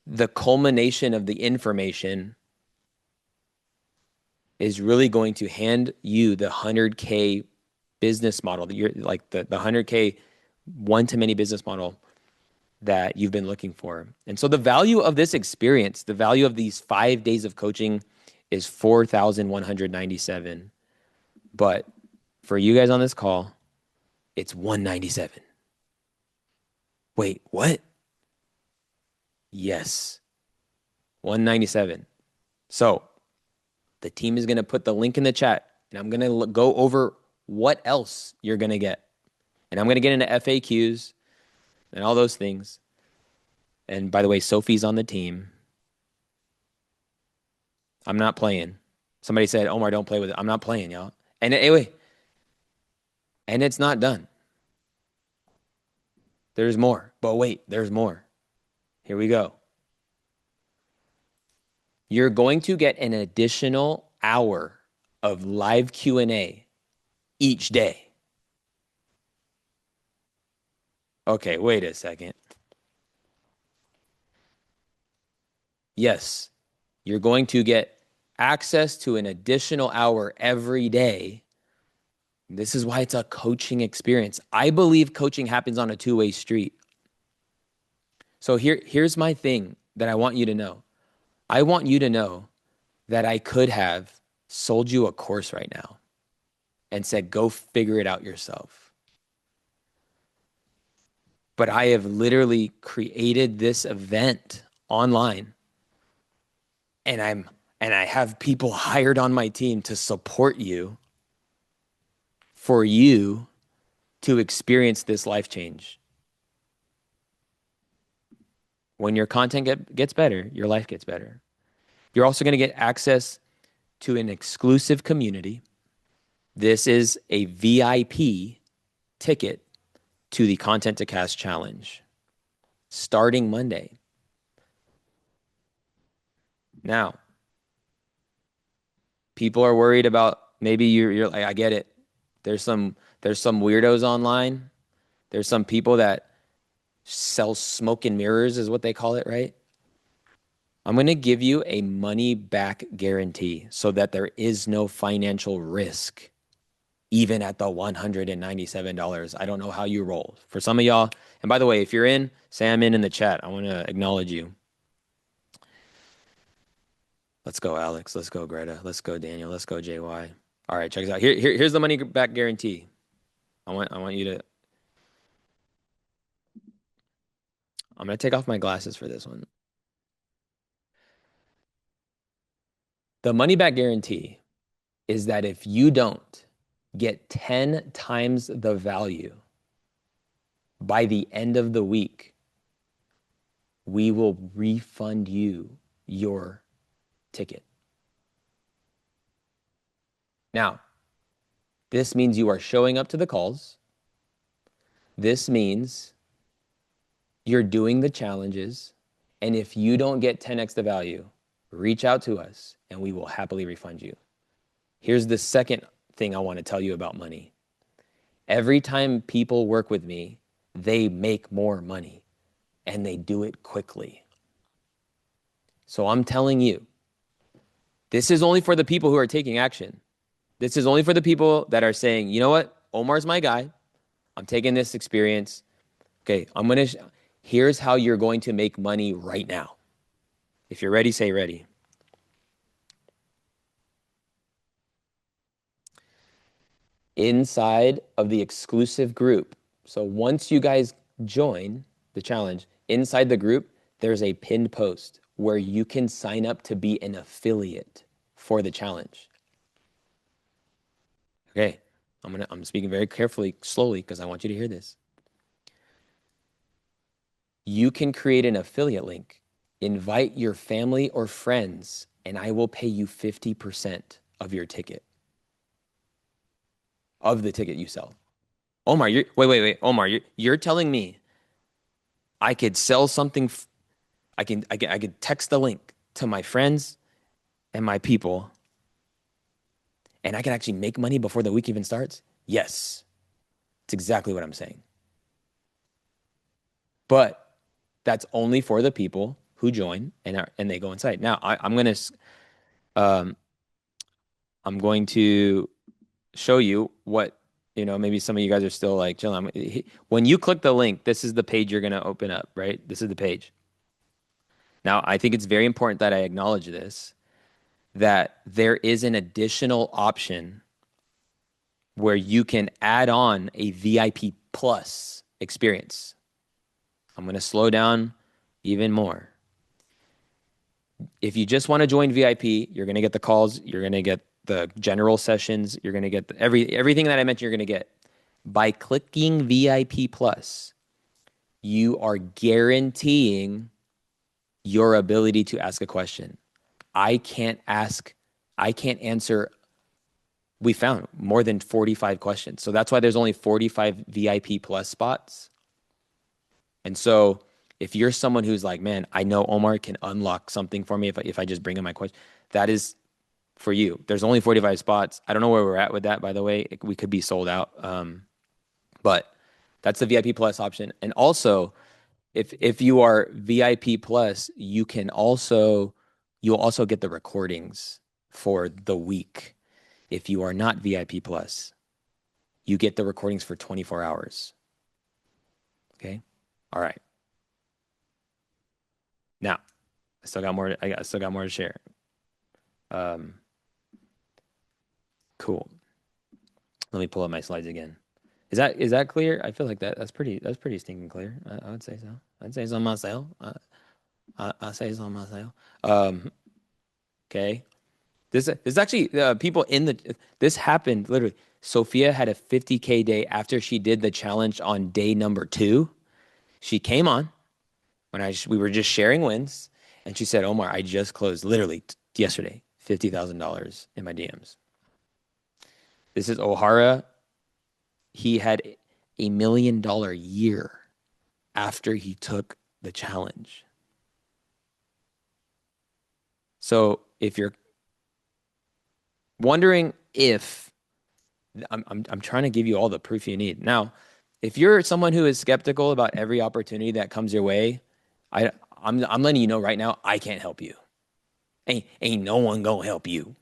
the culmination of the information is really going to hand you the 100K business model that you're like the 100K one to many business model that you've been looking for. And so the value of this experience, the value of these 5 days of coaching is 4,197. But for you guys on this call, it's 197. Wait, what? Yes, 197. So the team is going to put the link in the chat, and I'm going to go over what else you're going to get. And I'm going to get into FAQs and all those things. And by the way, Sophie's on the team. I'm not playing. Somebody said, Omar, don't play with it. I'm not playing, y'all. And anyway, and it's not done. There's more. But wait, there's more. Here we go. You're going to get an additional hour of live Q&A each day. Okay, wait a second. Yes, you're going to get access to an additional hour every day. This is why it's a coaching experience. I believe coaching happens on a two-way street. So here's my thing that I want you to know. I want you to know that I could have sold you a course right now and said, go figure it out yourself. But I have literally created this event online, and I have people hired on my team to support you, for you to experience this life change. When your content gets better, your life gets better. You're also going to get access to an exclusive community. This is a VIP ticket to the Content to Cast Challenge starting Monday. Now, people are worried about maybe you're like, I get it. There's some weirdos online. There's some people that sell smoke and mirrors is what they call it, right? I'm going to give you a money back guarantee so that there is no financial risk, even at the $197. I don't know how you roll. For some of y'all, and by the way, if you're in, say I'm in the chat. I want to acknowledge you. Let's go, Alex. Let's go, Greta. Let's go, Daniel. Let's go, JY. All right, check this out. Here's the money back guarantee. I want you to. I'm going to take off my glasses for this one. The money back guarantee is that if you don't get 10 times the value by the end of the week, we will refund you your ticket. Now, this means you are showing up to the calls. This means you're doing the challenges. And if you don't get 10x the value, reach out to us and we will happily refund you. Here's the second thing I want to tell you about money. Every time people work with me, they make more money and they do it quickly. So I'm telling you, this is only for the people who are taking action. This is only for the people that are saying, you know what? Omar's my guy. I'm taking this experience. Okay, here's how you're going to make money right now. If you're ready, say ready. Inside of the exclusive group. So once you guys join the challenge, inside the group, there's a pinned post where you can sign up to be an affiliate for the challenge. Okay, I'm speaking very carefully, slowly, because I want you to hear this. You can create an affiliate link, invite your family or friends, and I will pay you 50% of your ticket, of the ticket you sell. Omar, wait. Omar, you're telling me I could sell something, I could text the link to my friends and my people, and I can actually make money before the week even starts? Yes, it's exactly what I'm saying. But that's only for the people who join and they go inside. Now um, I'm going to show you what, maybe some of you guys are still like chilling. When you click the link, this is the page you're going to open up, right? This is the page. Now, I think it's very important that I acknowledge this, that there is an additional option where you can add on a VIP plus experience. I'm going to slow down even more. If you just want to join VIP, you're going to get the calls, you're going to get the general sessions, you're going to get everything that I mentioned, you're going to get. By clicking VIP plus, you are guaranteeing your ability to ask a question. I can't answer. We found more than 45 questions. So that's why there's only 45 VIP plus spots. And so if you're someone who's like, man, I know Omar can unlock something for me if I just bring in my question, that is for you. There's only 45 spots. I don't know where we're at with that, by the way. We could be sold out. But that's the VIP plus option. And also, if you are VIP plus, you'll also get the recordings for the week. If you are not VIP plus, you get the recordings for 24 hours. Okay? All right. Now, I still got more to share. Cool. Let me pull up my slides again. Is that clear? I feel like that's pretty stinking clear. I would say so. I'd say so myself. I say so myself. Okay. This actually people this happened literally. Sophia had a 50K day after she did the challenge on day number 2. She came on when we were just sharing wins, and she said, Omar, I just closed literally yesterday $50,000 in my DMs. This is O'Hara. He had $1 million year after he took the challenge. So if you're wondering if I'm trying to give you all the proof you need. Now, if you're someone who is skeptical about every opportunity that comes your way, I'm letting you know right now, I can't help you. Ain't no one gonna help you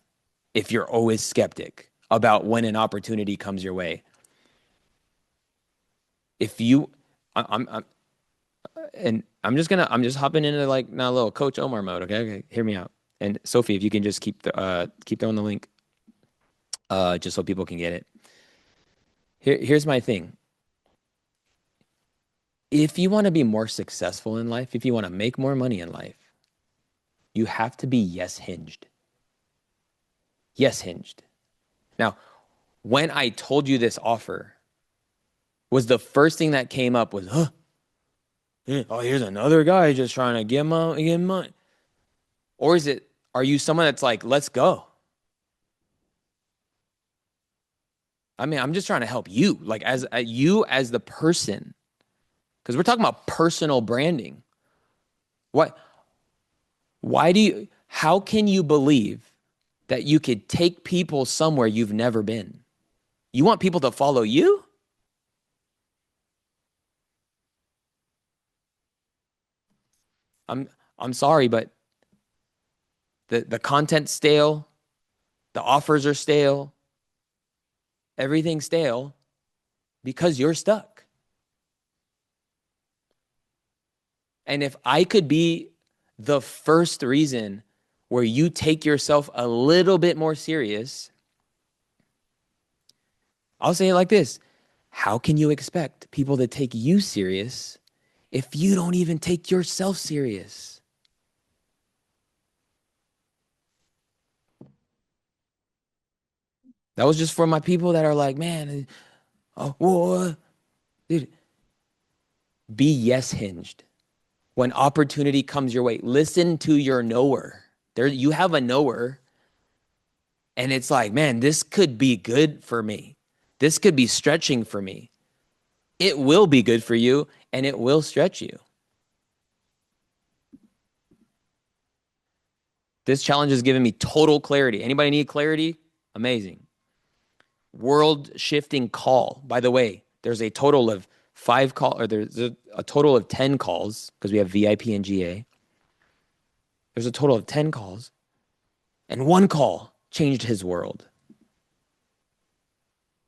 if you're always skeptic about when an opportunity comes your way. If you, I'm just hopping into like now a little Coach Omar mode. Okay, hear me out. And Sophie, if you can just keep throwing the link, just so people can get it. Here's my thing. If you want to be more successful in life, if you want to make more money in life, you have to be yes hinged. Yes hinged. Now, when I told you this offer, was the first thing that came up was, oh, here's another guy just trying to get money. Or are you someone that's like, let's go? I mean, I'm just trying to help you, like as the person, because we're talking about personal branding. How can you believe that you could take people somewhere you've never been? You want people to follow you? I'm sorry, but the content's stale, the offers are stale, everything's stale because you're stuck. And if I could be the first reason where you take yourself a little bit more serious, I'll say it like this. How can you expect people to take you serious if you don't even take yourself serious? That was just for my people that are like, man, oh, whoa, dude, be yes hinged. When opportunity comes your way, listen to your knower. You have a knower, and it's like, man, this could be good for me. This could be stretching for me. It will be good for you, and it will stretch you. This challenge has given me total clarity. Anybody need clarity? Amazing. World shifting call. By the way, there's a total of 5 calls, or there's a total of 10 calls because we have VIP and GA. There's a total of 10 calls, and one call changed his world.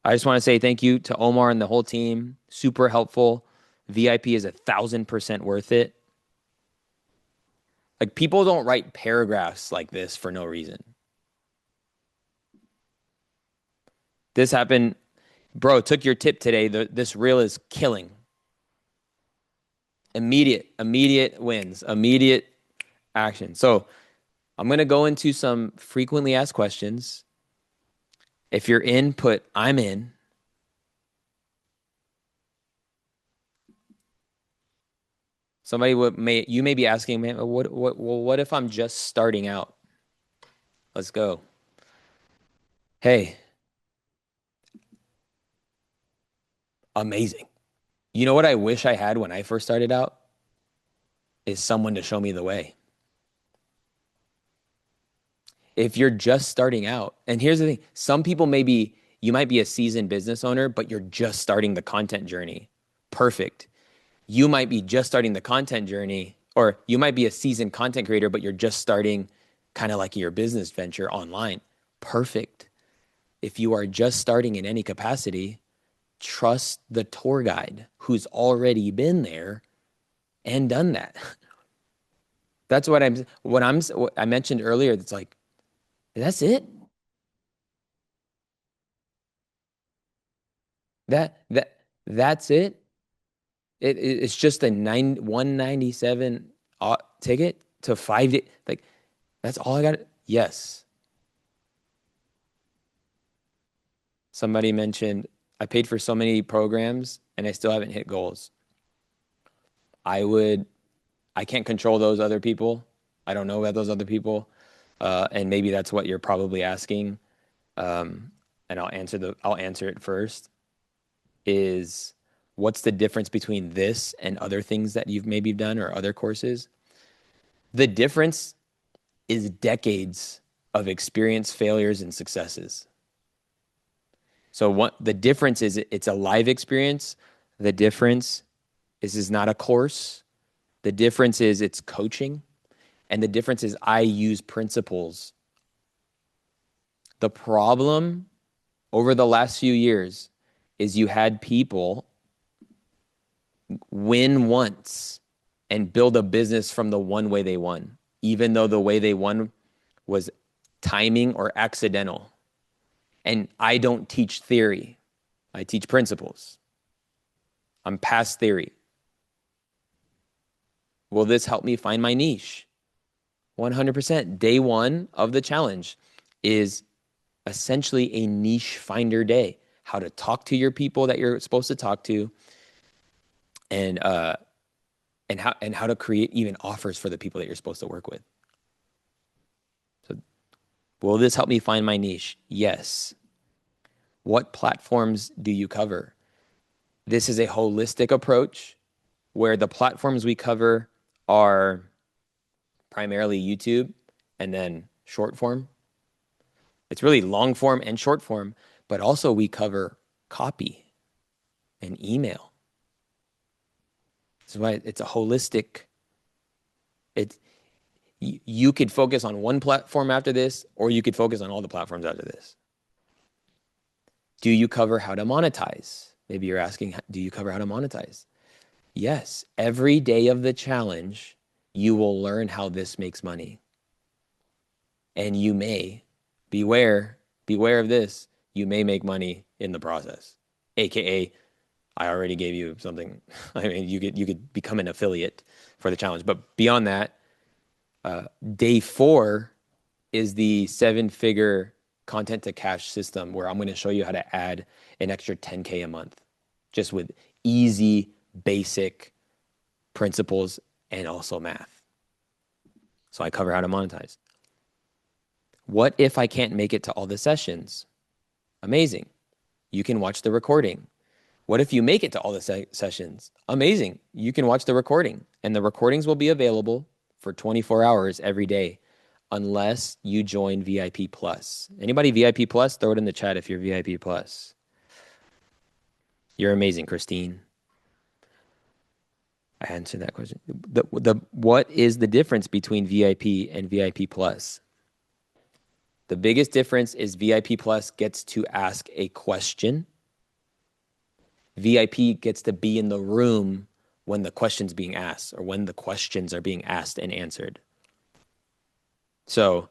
I just want to say thank you to Omar and the whole team. Super helpful. VIP is 1,000% worth it. Like people don't write paragraphs like this for no reason. This happened, bro. Took your tip today. This reel is killing. Immediate wins, immediate action. So I'm gonna go into some frequently asked questions. If you're in, put I'm in. You may be asking, man, what if I'm just starting out? Let's go. Hey, amazing. You know what I wish I had when I first started out is someone to show me the way. If you're just starting out, and here's the thing, some people you might be a seasoned business owner, but you're just starting the content journey. Perfect. You might be just starting the content journey, or you might be a seasoned content creator, but you're just starting kind of like your business venture online. Perfect. If you are just starting in any capacity, trust the tour guide who's already been there and done that. That's what I mentioned earlier. It's like, that's it. That's it. It's just a 197 ticket to 5 day. Like that's all I got. Yes. Somebody mentioned I paid for so many programs and I still haven't hit goals. I would, I can't control those other people. I don't know about those other people. And maybe that's what you're probably asking. Um, and I'll answer it first is what's the difference between this and other things that you've maybe done or other courses? The difference is decades of experience, failures, and successes. So what the difference is it's a live experience. The difference is not a course. The difference is it's coaching. And the difference is I use principles. The problem over the last few years is you had people win once and build a business from the one way they won, even though the way they won was timing or accidental. And I don't teach theory, I teach principles. I'm past theory. Will this help me find my niche? 100%. Day one of the challenge is essentially a niche finder day. How to talk to your people that you're supposed to talk to, and how to create even offers for the people that you're supposed to work with. So, will this help me find my niche? Yes. What platforms do you cover? This is a holistic approach where the platforms we cover are primarily YouTube and then short form. It's really long form and short form, but also we cover copy and email. That's why it's a holistic. It's you could focus on one platform after this, or you could focus on all the platforms after this. Do you cover how to monetize? Maybe you're asking, do you cover how to monetize? Yes. Every day of the challenge, you will learn how this makes money. And you may beware of this. You may make money in the process. AKA, I already gave you something. I mean, you could become an affiliate for the challenge. But beyond that, day 4 is the 7-figure content to cash system where I'm going to show you how to add an extra 10K a month just with easy, basic principles and also math. So I cover how to monetize. What if I can't make it to all the sessions? Amazing. You can watch the recording. What if you make it to all the sessions? Amazing. You can watch the recording, and the recordings will be available for 24 hours every day unless you join VIP Plus. Anybody VIP Plus? Throw it in the chat if you're VIP Plus. You're amazing, Christine. I answered that question. What is the difference between VIP and VIP plus? The biggest difference is VIP plus gets to ask a question. VIP gets to be in the room when the question's being asked or when the questions are being asked and answered. So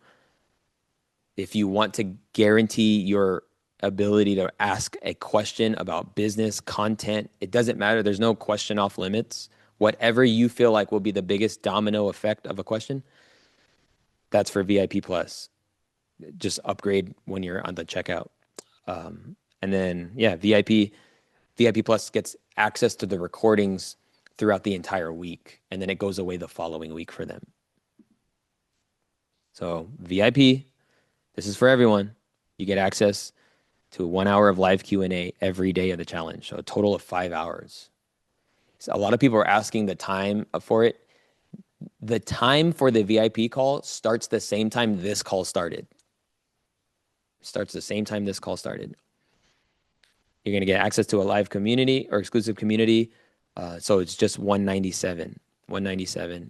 if you want to guarantee your ability to ask a question about business content, it doesn't matter. There's no question off limits. Whatever you feel like will be the biggest domino effect of a question, that's for VIP plus. Just upgrade when you're on the checkout. And then, yeah, VIP plus gets access to the recordings throughout the entire week, and then it goes away the following week for them. So VIP, this is for everyone. You get access to 1 hour of live Q&A every day of the challenge, so a total of 5 hours. So a lot of people are asking the time for it. The time for the VIP call starts the same time this call started. Starts the same time this call started. You're going to get access to a live community or exclusive community. So it's just $197. $197.